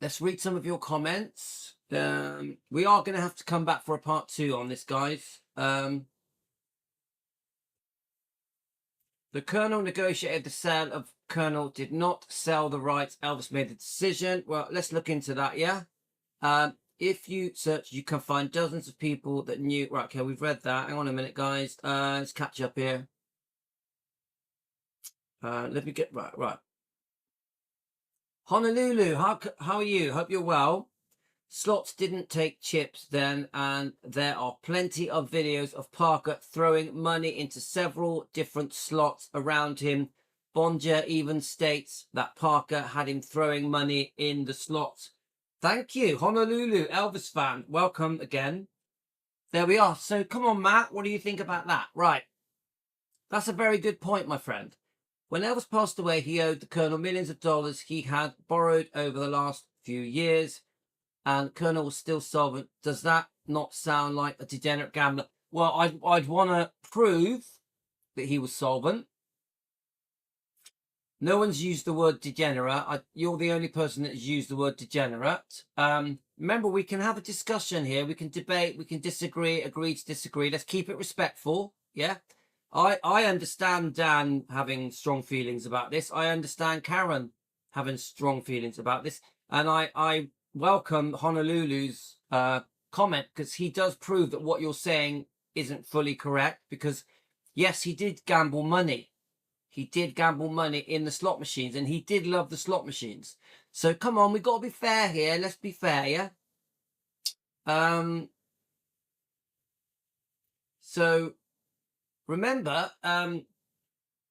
let's read some of your comments. We are going to have to come back for a part 2 on this, guys. The Colonel negotiated the sale of Colonel, did not sell the rights. Elvis made the decision. Well, let's look into that, yeah? If you search, you can find dozens of people that knew. Right, okay, we've read that. Hang on a minute, guys. Let's catch up here. Let me get right. Honolulu, how are you? Hope you're well. Slots didn't take chips then, and there are plenty of videos of Parker throwing money into several different slots around him. Bonja even states that Parker had him throwing money in the slots. Thank you, Honolulu, Elvis fan. Welcome again. There we are. So come on, Matt. What do you think about that? Right. That's a very good point, my friend. When Elvis passed away, he owed the Colonel millions of dollars he had borrowed over the last few years, and Colonel was still solvent. Does that not sound like a degenerate gambler? Well, I'd want to prove that he was solvent. No one's used the word degenerate. You're the only person that's used the word degenerate. Remember, we can have a discussion here. We can debate. We can disagree, agree to disagree. Let's keep it respectful. Yeah. I understand Dan having strong feelings about this. I understand Karen having strong feelings about this. And I welcome Honolulu's comment, because he does prove that what you're saying isn't fully correct. Because, yes, he did gamble money. He did gamble money in the slot machines, and he did love the slot machines. So come on, we've got to be fair here. Let's be fair, yeah? So remember,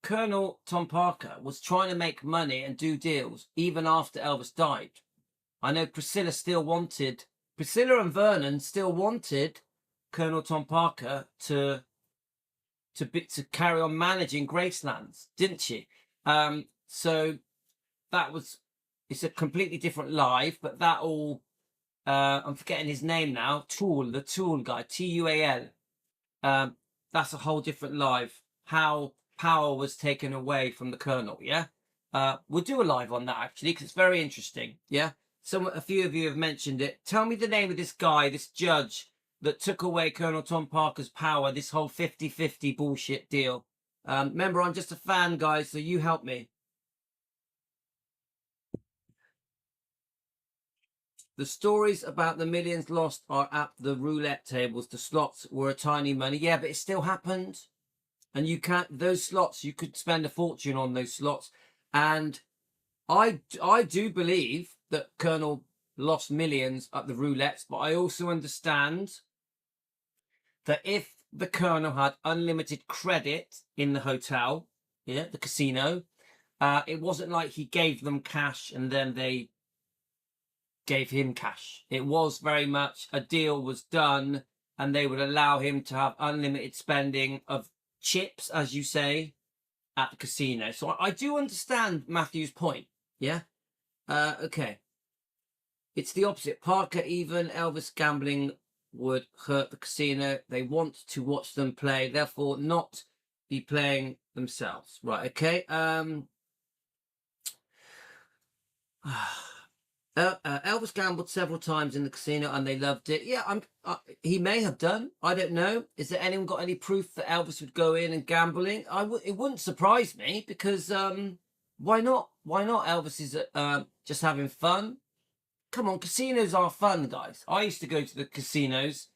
Colonel Tom Parker was trying to make money and do deals even after Elvis died. I know Priscilla and Vernon still wanted Colonel Tom Parker to carry on managing Gracelands, didn't she? So it's a completely different life, but that all, I'm forgetting his name now, the Tool guy, Tual. That's a whole different life. How power was taken away from the Colonel, yeah? We'll do a live on that, actually, because it's very interesting, yeah? A few of you have mentioned it. Tell me the name of this guy, this judge, that took away Colonel Tom Parker's power, this whole 50-50 bullshit deal. Remember, I'm just a fan, guys, so you help me. The stories about the millions lost are at the roulette tables. The slots were a tiny money. Yeah, but it still happened. And you can't, those slots, you could spend a fortune on those slots. And I do believe that Colonel lost millions at the roulettes, but I also understand that if the Colonel had unlimited credit in the hotel, yeah, the casino, it wasn't like he gave them cash and then they gave him cash. It was very much a deal was done, and they would allow him to have unlimited spending of chips, as you say, at the casino. So I do understand Matthew's point. Yeah. Okay. It's the opposite. Parker, even Elvis gambling would hurt the casino. They want to watch them play, therefore not be playing themselves. Right. Okay. Elvis gambled several times in the casino and they loved it. Yeah, he may have done. I don't know. Is there anyone got any proof that Elvis would go in and gambling? It wouldn't surprise me, because why not? Why not? Elvis is just having fun. Come on, casinos are fun, guys. I used to go to the casinos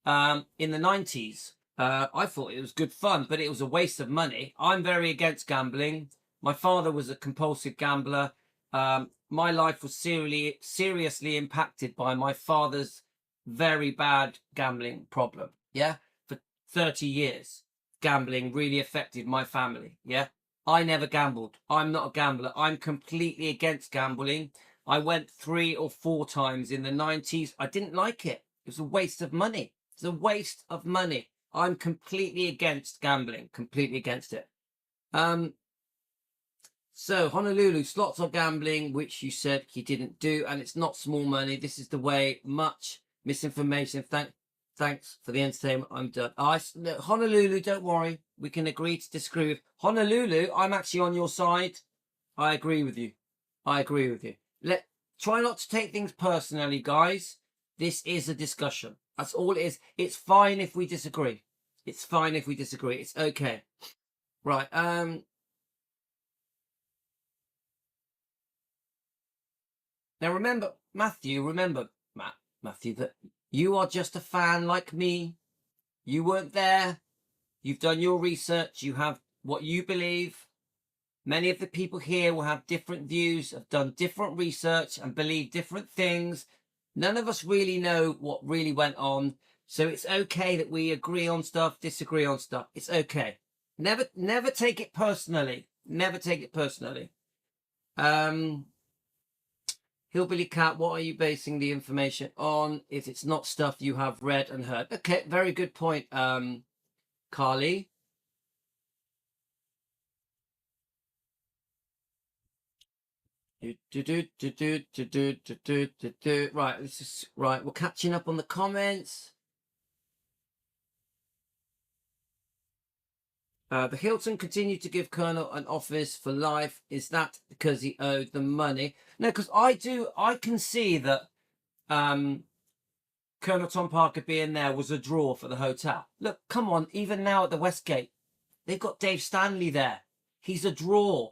in the 90s. I thought it was good fun, but it was a waste of money. I'm very against gambling. My father was a compulsive gambler. My life was seriously impacted by my father's very bad gambling problem. Yeah, for 30 years, gambling really affected my family. Yeah, I never gambled. I'm not a gambler. I'm completely against gambling. I went 3 or 4 times in the 90s. I didn't like it. It was a waste of money. It's a waste of money. I'm completely against gambling. Completely against it. So Honolulu, slots are gambling, which you said he didn't do, and it's not small money. This is the way. Much misinformation. Thanks for the entertainment. I'm done. Honolulu, don't worry. We can agree to disagree with Honolulu. I'm actually on your side. I agree with you. I agree with you. Try not to take things personally, guys. This is a discussion. That's all it is. It's fine if we disagree. It's fine if we disagree. It's okay. Right. Now remember, Matthew, Matthew, that you are just a fan like me. You weren't there. You've done your research. You have what you believe. Many of the people here will have different views, have done different research and believe different things. None of us really know what really went on. So it's okay that we agree on stuff, disagree on stuff. It's okay. Never take it personally. Never take it personally. Hillbilly Cat, what are you basing the information on if it's not stuff you have read and heard? Okay, very good point, Carly. Right, this is right. We're catching up on the comments. The Hilton continued to give Colonel an office for life. Is that because he owed them money? No, because I can see that Colonel Tom Parker being there was a draw for the hotel. Look, come on, even now at the Westgate, they've got Dave Stanley there. He's a draw.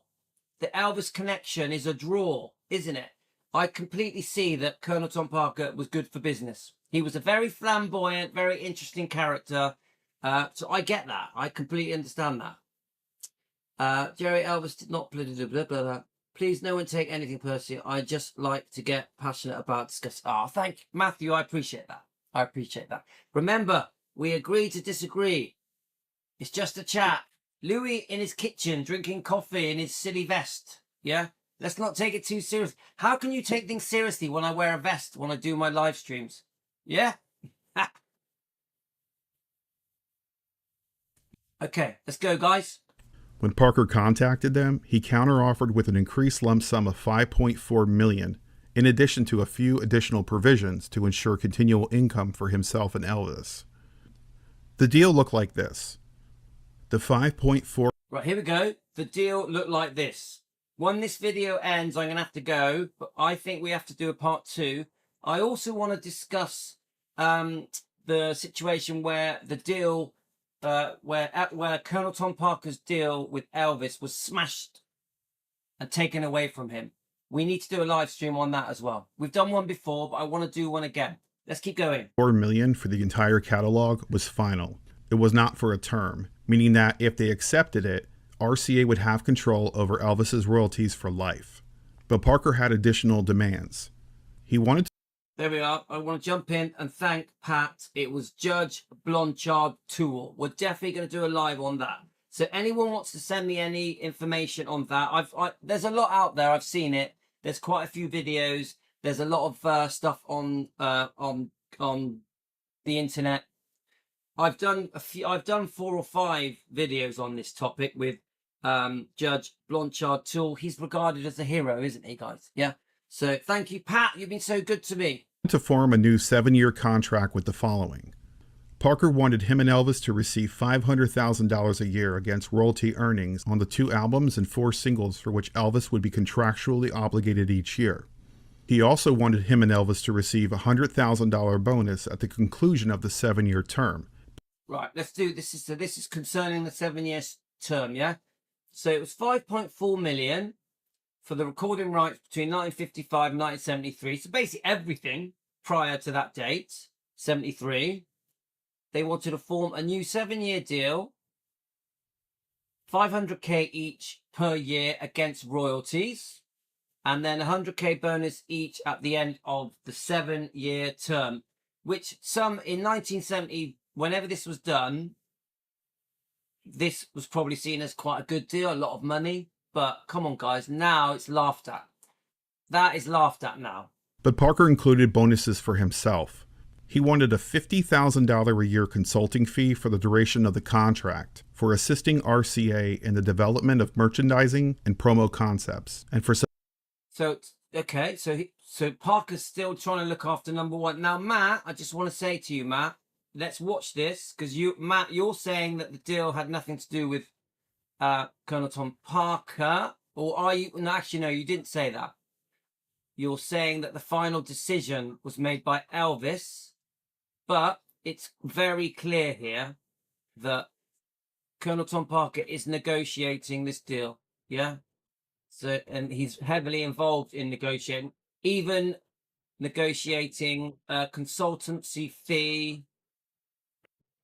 The Elvis connection is a draw, isn't it? I completely see that Colonel Tom Parker was good for business. He was a very flamboyant, very interesting character. So I get that. I completely understand that. Jerry Elvis did not blah, blah, blah, blah, blah. Please, no one take anything personally. I just like to get passionate about discussing. Oh, thank you, Matthew. I appreciate that. I appreciate that. Remember, we agree to disagree. It's just a chat. Louis in his kitchen drinking coffee in his silly vest. Yeah? Let's not take it too serious. How can you take things seriously when I wear a vest when I do my live streams? Yeah? Okay, let's go, guys. When Parker contacted them, he counteroffered with an increased lump sum of $5.4 million, in addition to a few additional provisions to ensure continual income for himself and Elvis. The deal looked like this. The 5.4... Right, here we go. The deal looked like this. When this video ends, I'm going to have to go, but I think we have to do a part 2. I also want to discuss the situation where the deal, where Colonel Tom Parker's deal with Elvis was smashed and taken away from him. We need to do a live stream on that as well. We've done one before, but I want to do one again. Let's keep going. $4 million for the entire catalog was final. It was not for a term, meaning that if they accepted it, RCA would have control over Elvis's royalties for life. But Parker had additional demands. He wanted to... There we are. I want to jump in and thank Pat. It was Judge Blanchard Tool. We're definitely going to do a live on that. So anyone wants to send me any information on that, there's a lot out there. I've seen it. There's quite a few videos. There's a lot of stuff on the internet. I've done 4 or 5 videos on this topic with Judge Blanchard Tool. He's regarded as a hero, isn't he, guys? Yeah. So thank you, Pat. You've been so good to me. To form a new 7-year contract with the following. Parker wanted him and Elvis to receive $500,000 a year against royalty earnings on the 2 albums and 4 singles for which Elvis would be contractually obligated each year. He also wanted him and Elvis to receive a $100,000 bonus at the conclusion of the 7-year term. Right, let's do this. This is concerning the 7-year term, yeah? So it was 5.4 million for the recording rights between 1955 and 1973. So basically everything prior to that date, 73. They wanted to form a new 7-year deal, $500K each per year against royalties, and then $100K bonus each at the end of the 7-year term, which some in 1970, whenever this was done, this was probably seen as quite a good deal, a lot of money. But come on, guys, now it's laughed at. That is laughed at now. But Parker included bonuses for himself. He wanted a $50,000 a year consulting fee for the duration of the contract for assisting RCA in the development of merchandising and promo concepts. And for so Parker's still trying to look after number 1. Now, Matt, I just want to say to you, Matt, let's watch this, because Matt, you're saying that the deal had nothing to do with Colonel Tom Parker, or are you? No, actually, no, you didn't say that. You're saying that the final decision was made by Elvis, but it's very clear here that Colonel Tom Parker is negotiating this deal. Yeah. So, and he's heavily involved in negotiating, even negotiating a consultancy fee.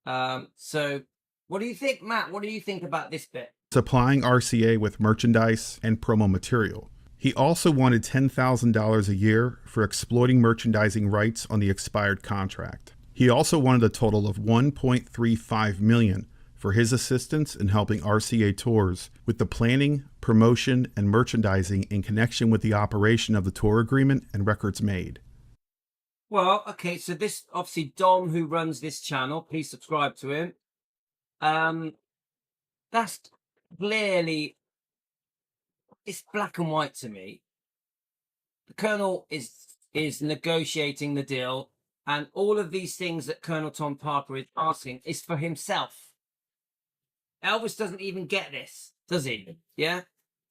So what do you think, Matt? What do you think about this bit? Supplying RCA with merchandise and promo material. He also wanted $10,000 a year for exploiting merchandising rights on the expired contract. He also wanted a total of $1.35 million for his assistance in helping RCA tours with the planning, promotion, and merchandising in connection with the operation of the tour agreement and records made. Well, okay, so this, obviously, Dom, who runs this channel, please subscribe to him. That's clearly, it's black and white to me. The Colonel is negotiating the deal, and all of these things that Colonel Tom Parker is asking is for himself. Elvis doesn't even get this, does he? Yeah.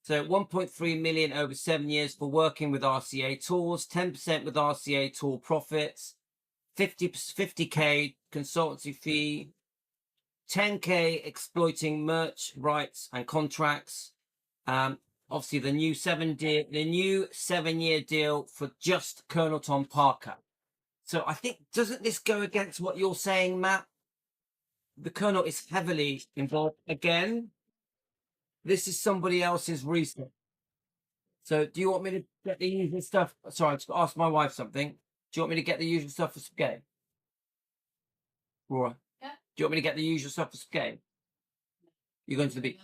So 1.3 million over 7 years for working with RCA Tours, 10% with RCA Tour profits, 50K consultancy fee, 10K exploiting merch rights and contracts. Obviously the new 7-year deal for just Colonel Tom Parker. So I think, doesn't this go against what you're saying, Matt? The Colonel is heavily involved again. This is somebody else's research. So do you want me to get the usual stuff? Sorry, I just asked my wife something. Do you want me to get the usual stuff for spaghetti? Laura? Yeah. Do you want me to get the usual stuff for spaghetti? You're going to the beach?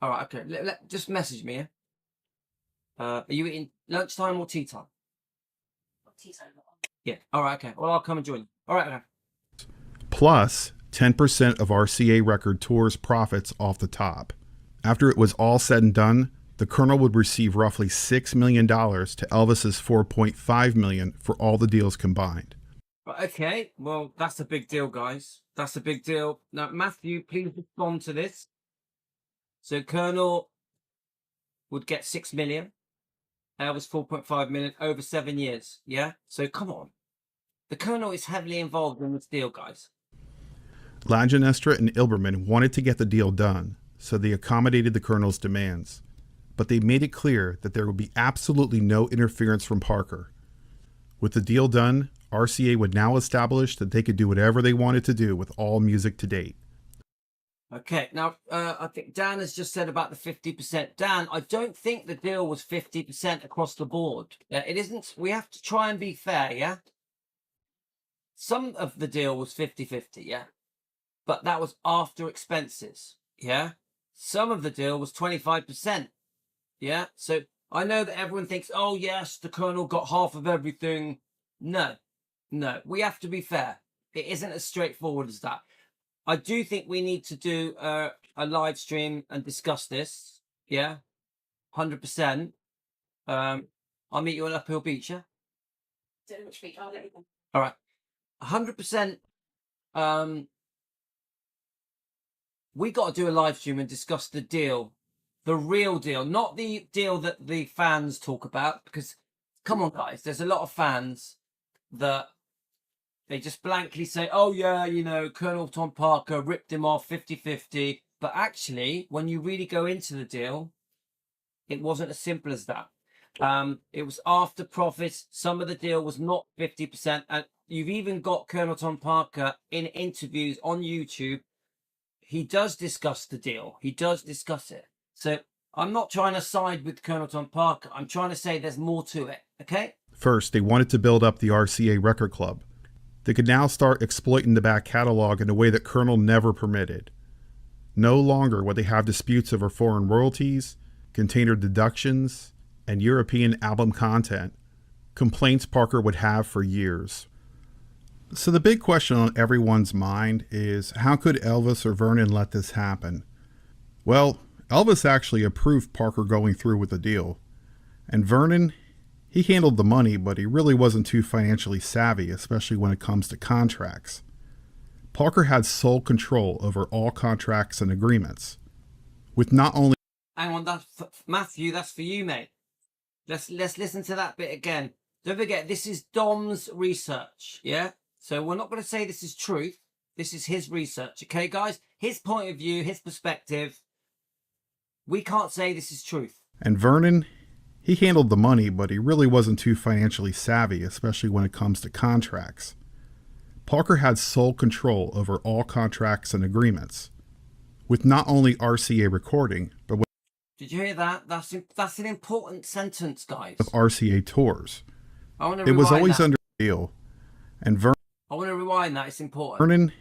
All right, okay. Just message me, yeah? Are you eating lunchtime or tea time? Tea time. Yeah. All right, okay. Well, I'll come and join you. All right, okay. Plus 10% of RCA Record Tour's profits off the top. After it was all said and done, the Colonel would receive roughly $6 million to Elvis's $4.5 million for all the deals combined. Okay, well, that's a big deal, guys. That's a big deal. Now, Matthew, please respond to this. So Colonel would get 6 million. Elvis 4.5 million over 7 years. Yeah. So come on. The Colonel is heavily involved in this deal, guys. Langenestra and Ilberman wanted to get the deal done, so they accommodated the Colonel's demands. But they made it clear that there would be absolutely no interference from Parker. With the deal done, RCA would now establish that they could do whatever they wanted to do with all music to date. Okay, now I think Dan has just said about the 50%. Dan, I don't think the deal was 50% across the board. It isn't. We have to try and be fair, yeah? Some of the deal was 50-50, yeah? But that was after expenses, yeah? Some of the deal was 25%, yeah? So I know that everyone thinks, oh, yes, the Colonel got half of everything. No, we have to be fair. It isn't as straightforward as that. I do think we need to do a live stream and discuss this. Yeah, 100%. I'll meet you on Uphill Beach. Yeah. Which beach? I'll let you know. All right, 100%. We got to do a live stream and discuss the deal, the real deal, not the deal that the fans talk about. Because come on, guys, there's a lot of fans that they just blankly say, oh, yeah, you know, Colonel Tom Parker ripped him off 50-50. But actually, when you really go into the deal, it wasn't as simple as that. It was after profits. Some of the deal was not 50%. And you've even got Colonel Tom Parker in interviews on YouTube. He does discuss the deal. He does discuss it. So I'm not trying to side with Colonel Tom Parker. I'm trying to say there's more to it. Okay? First, they wanted to build up the RCA Record Club. They could now start exploiting the back catalog in a way that Colonel never permitted. No longer would they have disputes over foreign royalties, container deductions, and European album content, complaints Parker would have for years. So the big question on everyone's mind is, how could Elvis or Vernon let this happen? Well, Elvis actually approved Parker going through with the deal. And Vernon, he handled the money, but he really wasn't too financially savvy, especially when it comes to contracts. Parker had sole control over all contracts and agreements, with not only... Hang on, Matthew, that's for you, mate. Let's listen to that bit again. Don't forget, this is Dom's research, yeah? So we're not going to say this is truth. This is his research, okay, guys? His point of view, his perspective. We can't say this is truth. And Vernon, he handled the money, but he really wasn't too financially savvy, especially when it comes to contracts. Parker had sole control over all contracts and agreements, with not only RCA recording, but with... Did you hear that? That's an important sentence, guys. Of RCA tours. I want to It was always that. under deal. And I want to rewind that. It's important. Vernon,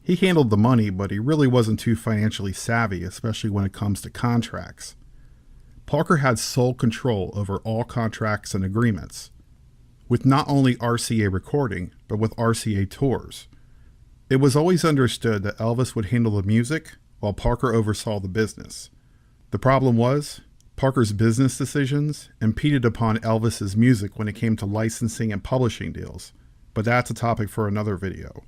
he handled the money, but he really wasn't too financially savvy, especially when it comes to contracts. Parker had sole control over all contracts and agreements, with not only RCA recording, but with RCA tours. It was always understood that Elvis would handle the music while Parker oversaw the business. The problem was, Parker's business decisions impeded upon Elvis's music when it came to licensing and publishing deals, but that's a topic for another video.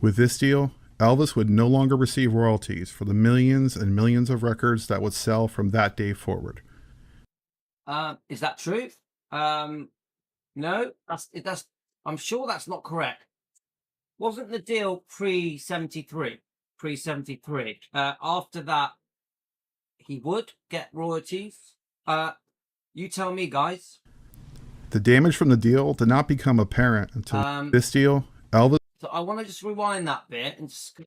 With this deal, Elvis would no longer receive royalties for the millions and millions of records that would sell from that day forward. Is that true? No, that's. I'm sure that's not correct. Wasn't the deal pre 73? Pre 73. After that, he would get royalties. You tell me, guys. The damage from the deal did not become apparent until this deal. Elvis. So I want to just rewind that bit and just,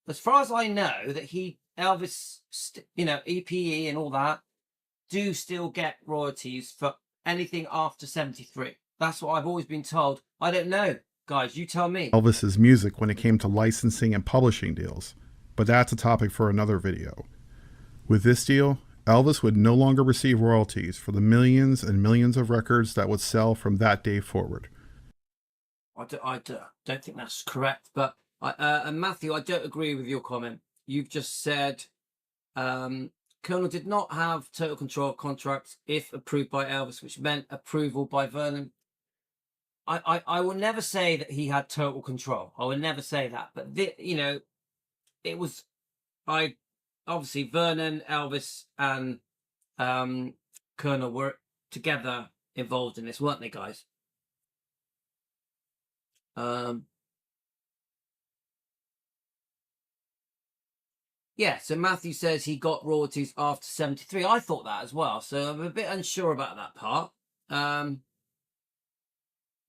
as far as I know, that Elvis, EPE and all that, do still get royalties for anything after 73. That's what I've always been told. I don't know, guys. You tell me. Elvis's music when it came to licensing and publishing deals, but that's a topic for another video. With this deal, Elvis would no longer receive royalties for the millions and millions of records that would sell from that day forward. I don't think that's correct, but and Matthew, I don't agree with your comment. You've just said Colonel did not have total control of contracts if approved by Elvis, which meant approval by Vernon. I will never say that he had total control. I will never say that, but it was obviously Vernon, Elvis, and Colonel were together involved in this, weren't they, guys? Yeah, so Matthew says he got royalties after 73. I thought that as well, so I'm a bit unsure about that part.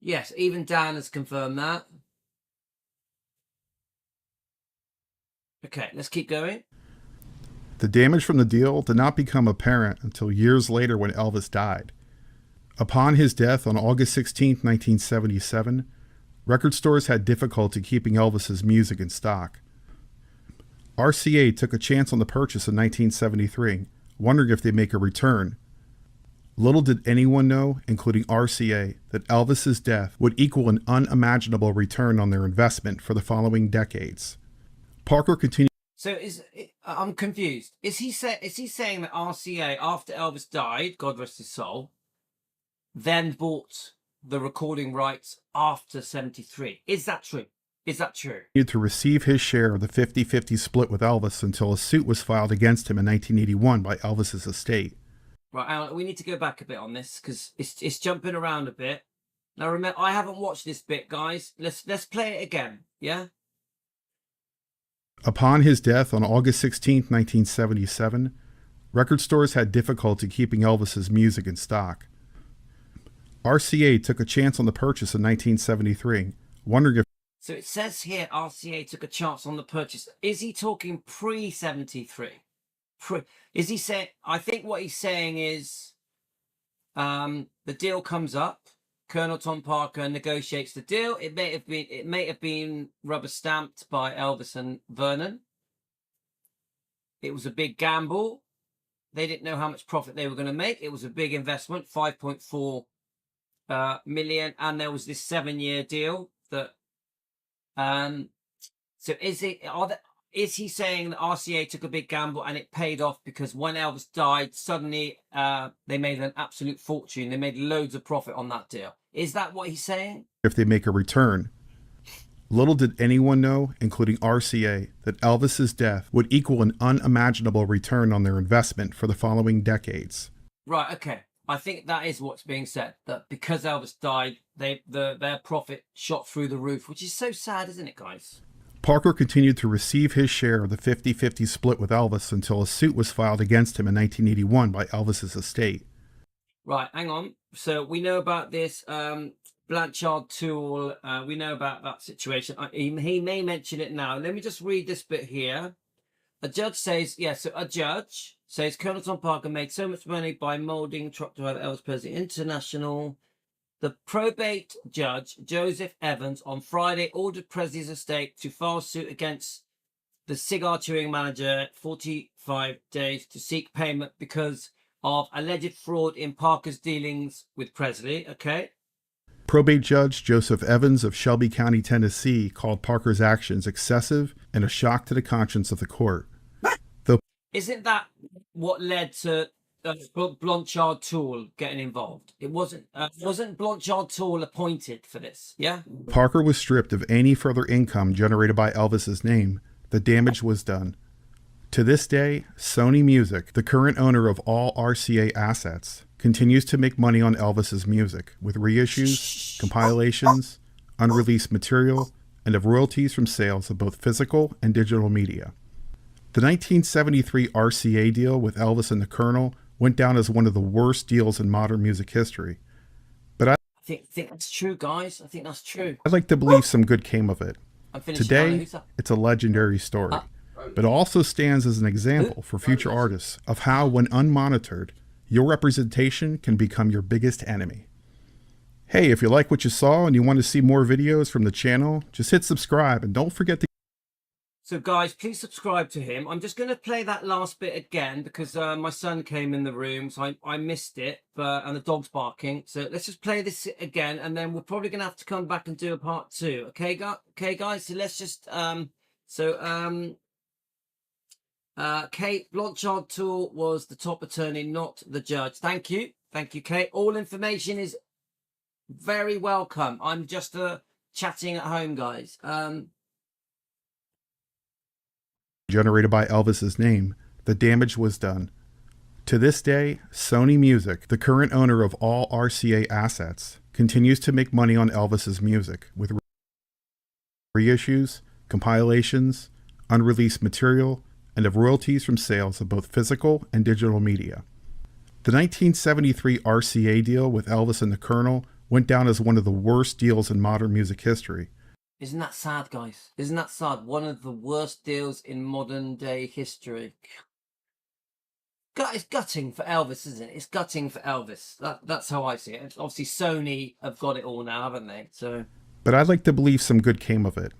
Yes, even Dan has confirmed that. Okay, let's keep going. The damage from the deal did not become apparent until years later when Elvis died. Upon his death on August 16, 1977, record stores had difficulty keeping Elvis's music in stock. RCA took a chance on the purchase in 1973, wondering if they'd make a return. Little did anyone know, including RCA, that Elvis's death would equal an unimaginable return on their investment for the following decades. Parker continued. So I'm confused. Is he saying that RCA, after Elvis died, God rest his soul, then bought the recording rights after 73? Is that true? Is that true? To receive his share of the 50-50 split with Elvis until a suit was filed against him in 1981 by Elvis's estate. Right, Alan, we need to go back a bit on this because it's jumping around a bit. Now remember, I haven't watched this bit, guys. Let's play it again, yeah? Upon his death on August 16, 1977, record stores had difficulty keeping Elvis's music in stock. RCA took a chance on the purchase in 1973, wondering if. So it says here RCA took a chance on the purchase. Is he talking pre-73? Is he saying? I think what he's saying is the deal comes up. Colonel Tom Parker negotiates the deal. It may have been rubber stamped by Elvis and Vernon. It was a big gamble. They didn't know how much profit they were going to make. It was a big investment, 5.4 million, and there was this 7-year deal that. So is he saying that RCA took a big gamble and it paid off because when Elvis died, suddenly they made an absolute fortune. They made loads of profit on that deal. Is that what he's saying? If they make a return. Little did anyone know, including RCA, that Elvis's death would equal an unimaginable return on their investment for the following decades. Right, okay. I think that is what's being said, that because Elvis died, their profit shot through the roof, which is so sad, isn't it, guys? Parker continued to receive his share of the 50-50 split with Elvis until a suit was filed against him in 1981 by Elvis's estate. Right, hang on. So we know about this Blanchard tool. We know about that situation. He may mention it now. Let me just read this bit here. A judge says, a judge says Colonel Tom Parker made so much money by molding truck driver Elvis Presley International. The probate judge, Joseph Evans, on Friday ordered Presley's estate to file suit against the cigar-chewing manager 45 days to seek payment because of alleged fraud in Parker's dealings with Presley, okay? Probate judge Joseph Evans of Shelby County, Tennessee, called Parker's actions excessive and a shock to the conscience of the court. Isn't that what led to Blanchard Tool getting involved? It wasn't Blanchard Tool appointed for this, yeah? Parker was stripped of any further income generated by Elvis's name the damage was done. To this day, Sony Music, the current owner of all RCA assets, continues to make money on Elvis's music with reissues, compilations, unreleased material, and of royalties from sales of both physical and digital media. The 1973 RCA deal with Elvis and the Colonel went down as one of the worst deals in modern music history. But I think that's true, guys. I think that's true. I'd like to believe some good came of it. I'm finishing. Today, it's a legendary story, but it also stands as an example for future artists of how, when unmonitored, your representation can become your biggest enemy. Hey, if you like what you saw and you want to see more videos from the channel, just hit subscribe and don't forget to... So guys, please subscribe to him. I'm just going to play that last bit again because my son came in the room, so I missed it, and the dog's barking. So let's just play this again, and then we're probably going to have to come back and do a part 2. Okay, guys? So let's just... Kate Blanchard Tool was the top attorney, not the judge. Thank you, Kate. All information is very welcome. I'm just chatting at home, guys. Generated by Elvis's name, the damage was done. To this day, Sony Music, the current owner of all RCA assets, continues to make money on Elvis's music with reissues, compilations, unreleased material, and of royalties from sales of both physical and digital media. The 1973 RCA deal with Elvis and the Colonel went down as one of the worst deals in modern music history. Isn't that sad, guys? Isn't that sad? One of the worst deals in modern day history. It's gutting for Elvis, isn't it? It's gutting for Elvis. That's how I see it. Obviously, Sony have got it all now, haven't they? So, but I'd like to believe some good came of it.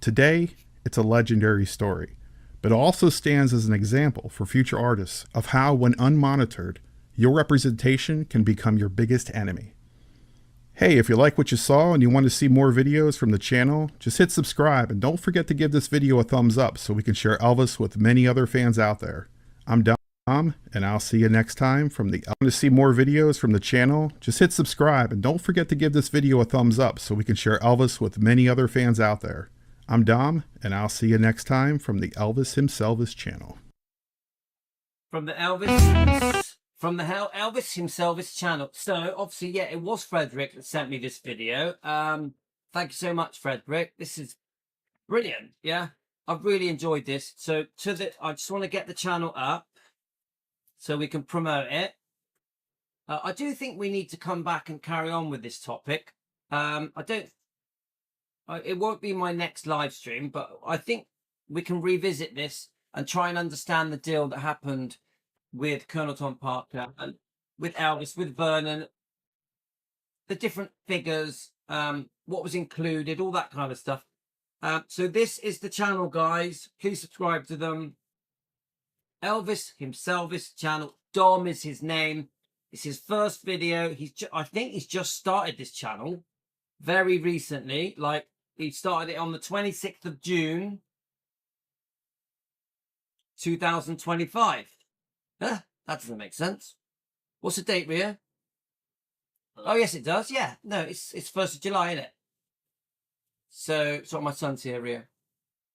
Today, it's a legendary story, but it also stands as an example for future artists of how, when unmonitored, your representation can become your biggest enemy. Hey, if you like what you saw and you want to see more videos from the channel, just hit subscribe and don't forget to give this video a thumbs up so we can share Elvis with many other fans out there. I'm Dom, and I'll see you next time from the... Want to see more videos from the channel? Just hit subscribe and don't forget to give this video a thumbs up so we can share Elvis with many other fans out there. I'm Dom, and I'll see you next time from the Elvis Himselvis channel. From the Elvis Himselvis channel. So obviously, yeah, it was Frederick that sent me this video. Thank you so much, Frederick. This is brilliant. Yeah, I've really enjoyed this. So I just want to get the channel up so we can promote it. I do think we need to come back and carry on with this topic. It won't be my next live stream, but I think we can revisit this and try and understand the deal that happened with Colonel Tom Parker and with Elvis, with Vernon, the different figures, what was included, all that kind of stuff. So this is the channel, guys. Please subscribe to them. Elvis Himselvis channel. Dom is his name. It's his first video. I think he's just started this channel very recently. Like, he started it on the 26th of June, 2025. Huh? That doesn't make sense. What's the date, Ria? Oh, yes, it does. Yeah. No, it's 1st of July, isn't it? So, it's what my son's here, Ria.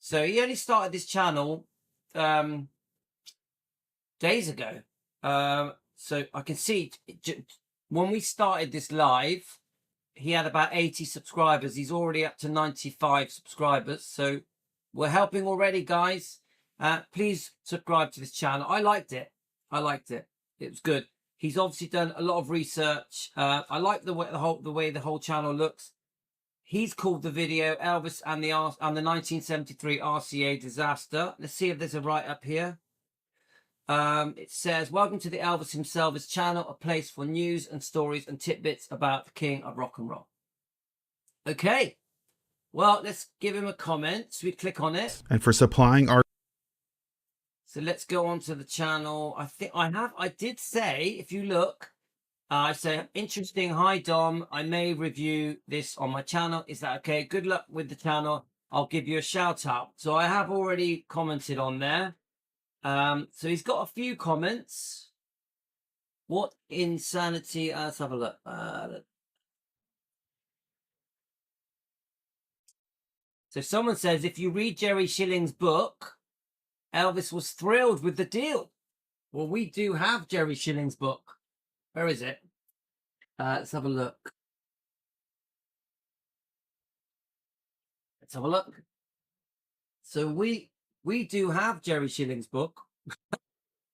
So, he only started this channel days ago. So, I can see when we started this live, he had about 80 subscribers. He's already up to 95 subscribers. So, we're helping already, guys. Please subscribe to this channel. I liked it. It was good. He's obviously done a lot of research. I like the way the whole channel looks. He's called the video Elvis and the 1973 RCA disaster. Let's see if there's a write-up here. It says, welcome to the Elvis Himselvis channel, a place for news and stories and tidbits about the king of rock and roll. Okay. Well, let's give him a comment. So we click on it. And for supplying our... So let's go on to the channel. I did say, if you look, I say, interesting. Hi, Dom. I may review this on my channel. Is that okay? Good luck with the channel. I'll give you a shout out. So I have already commented on there. So he's got a few comments. What insanity? Let's have a look. So someone says, if you read Jerry Schilling's book, Elvis was thrilled with the deal. Well, we do have Jerry Schilling's book. Where is it? Let's have a look. Let's have a look. So we do have Jerry Schilling's book.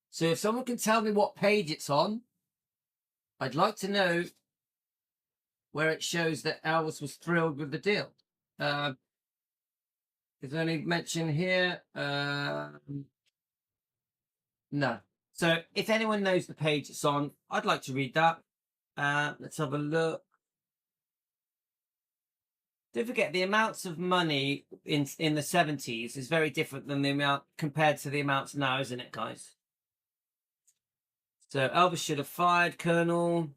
So if someone can tell me what page it's on, I'd like to know where it shows that Elvis was thrilled with the deal. Is there any mention here? No. So if anyone knows the page it's on, I'd like to read that. Let's have a look. Don't forget, the amounts of money in the 70s is very different than the amount compared to the amounts now, isn't it, guys? So Elvis should have fired Colonel.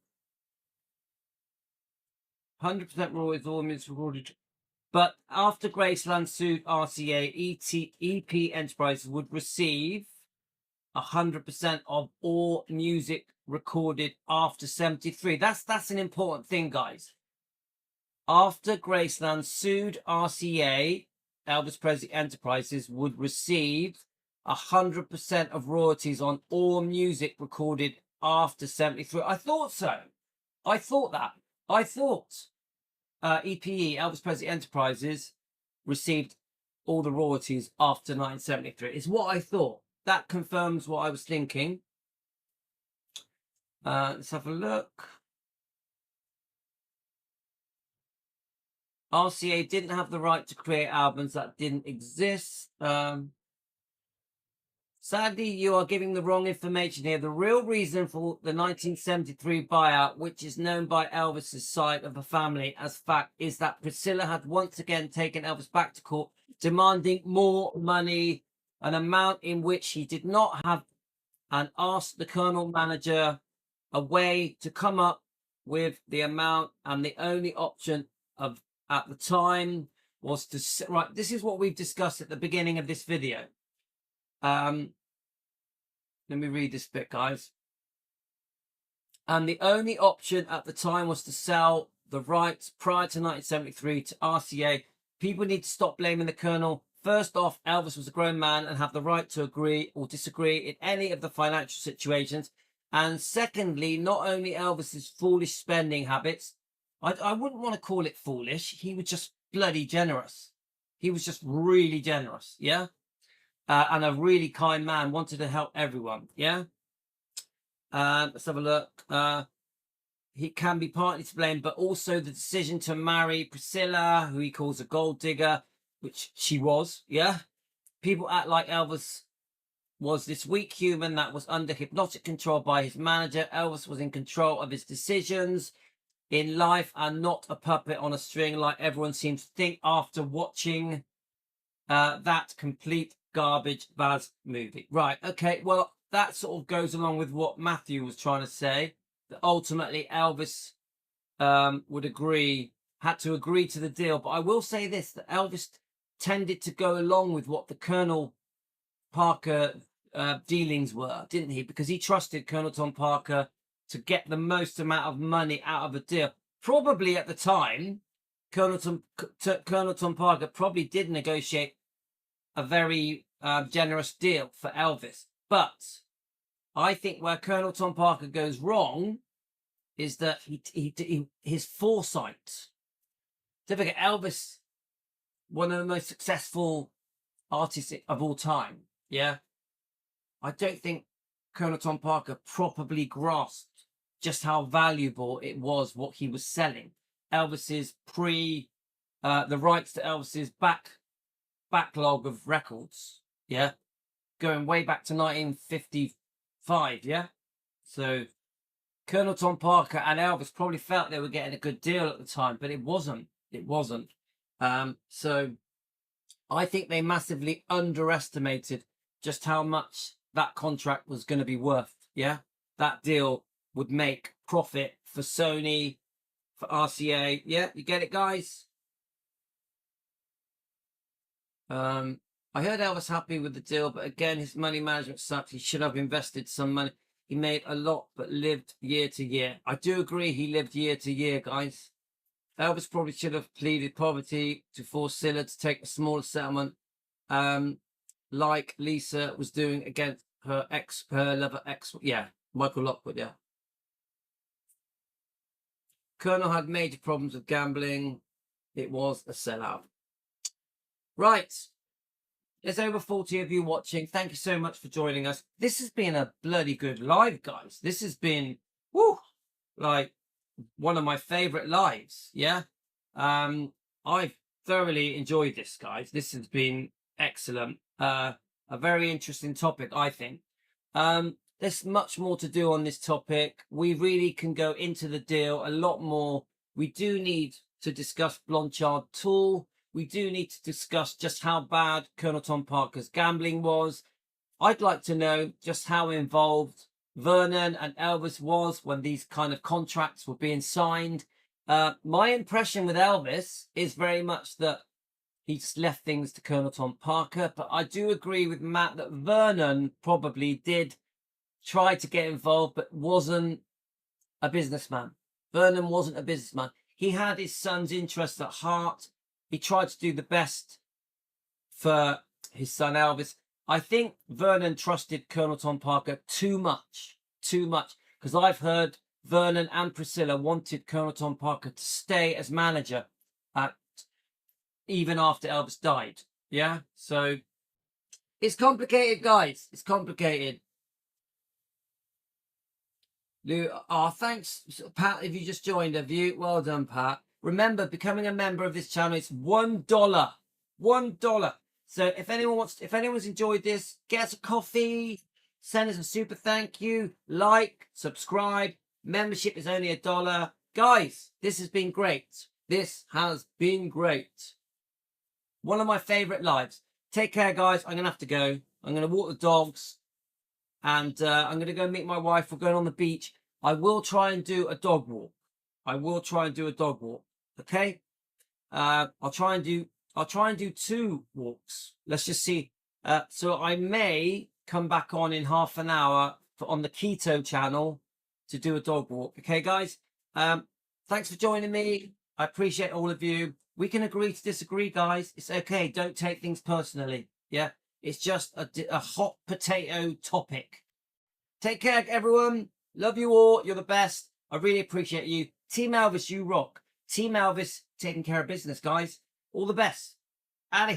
100% royalties, all minutes recorded. But after Graceland sued RCA, EP Enterprises would receive 100% of all music recorded after 73. That's an important thing, guys. After Graceland sued RCA, Elvis Presley Enterprises would receive 100% of royalties on all music recorded after 73. I thought so. I thought that. I thought EPE, Elvis Presley Enterprises, received all the royalties after 1973. It's what I thought. That confirms what I was thinking. Let's have a look. RCA didn't have the right to create albums that didn't exist. Sadly, you are giving the wrong information here. The real reason for the 1973 buyout, which is known by Elvis's side of the family as fact, is that Priscilla had once again taken Elvis back to court, demanding more money, an amount in which he did not have, and asked the Colonel manager a way to come up with the amount, and the only option of at the time was to right. This is what we've discussed at the beginning of this video. Let me read this bit, guys. And the only option at the time was to sell the rights prior to 1973 to RCA. People need to stop blaming the Colonel. First off, Elvis was a grown man and have the right to agree or disagree in any of the financial situations. And secondly, not only Elvis's foolish spending habits, I wouldn't want to call it foolish. He was just bloody generous. He was just really generous, yeah? And a really kind man, wanted to help everyone, yeah? Let's have a look. He can be partly to blame, but also the decision to marry Priscilla, who he calls a gold digger, which she was, yeah? People act like Elvis was this weak human that was under hypnotic control by his manager. Elvis was in control of his decisions in life and not a puppet on a string like everyone seems to think after watching that complete garbage Baz movie. Right, okay, well, that sort of goes along with what Matthew was trying to say, that ultimately Elvis had to agree to the deal. But I will say this, that Elvis tended to go along with what the Colonel Parker dealings were, didn't he? Because he trusted Colonel Tom Parker to get the most amount of money out of a deal. Probably at the time, Colonel Tom Parker probably did negotiate a very generous deal for Elvis. But I think where Colonel Tom Parker goes wrong is that his foresight. Don't forget, Elvis, one of the most successful artists of all time, yeah? I don't think Colonel Tom Parker properly grasped just how valuable it was what he was selling. Elvis's the rights to Elvis's backlog of records, yeah, going way back to 1955, yeah. So Colonel Tom Parker and Elvis probably felt they were getting a good deal at the time, but it wasn't. It wasn't. So I think they massively underestimated just how much that contract was going to be worth. Yeah, that deal would make profit for Sony, for RCA. Yeah, you get it, guys. I heard Elvis happy with the deal, but again, his money management sucked. He should have invested some money. He made a lot, but lived year to year. I do agree he lived year to year, guys. Elvis probably should have pleaded poverty to force Scylla to take a smaller settlement, like Lisa was doing against her lover ex. Yeah, Michael Lockwood. Yeah. Colonel had major problems with gambling. It was a sellout. Right. There's over 40 of you watching. Thank you so much for joining us. This has been a bloody good live, guys. This has been, woo, like one of my favorite lives. Yeah. I've thoroughly enjoyed this, guys. This has been excellent. A very interesting topic, I think. There's much more to do on this topic. We really can go into the deal a lot more. We do need to discuss Blanchard Tool. We do need to discuss just how bad Colonel Tom Parker's gambling was. I'd like to know just how involved Vernon and Elvis was when these kind of contracts were being signed. My impression with Elvis is very much that he just left things to Colonel Tom Parker, but I do agree with Matt that Vernon probably did try to get involved, but wasn't a businessman. Vernon wasn't a businessman. He had his son's interests at heart. He tried to do the best for his son Elvis. I think Vernon trusted Colonel Tom Parker too much, because I've heard Vernon and Priscilla wanted Colonel Tom Parker to stay as manager even after Elvis died. Yeah, so it's complicated, guys. It's complicated. Thanks, Pat, if you just joined, have you? Well done, Pat. Remember, becoming a member of this channel, it's $1. $1. So if anyone's enjoyed this, get us a coffee, send us a super thank you, like, subscribe. Membership is only $1. Guys, this has been great. This has been great. One of my favorite lives. Take care, guys. I'm gonna have to go. I'm gonna walk the dogs, and I'm gonna go meet my wife. We're going on the beach. I will try and do a dog walk. Okay. I'll try and do 2 walks. Let's just see. So I may come back on in half an hour on the keto channel to do a dog walk. Okay, guys. Thanks for joining me. I appreciate all of you. We can agree to disagree, guys. It's okay. Don't take things personally. Yeah. It's just a hot potato topic. Take care, everyone. Love you all. You're the best. I really appreciate you. Team Elvis, you rock. Team Elvis taking care of business, guys. All the best. Out of here.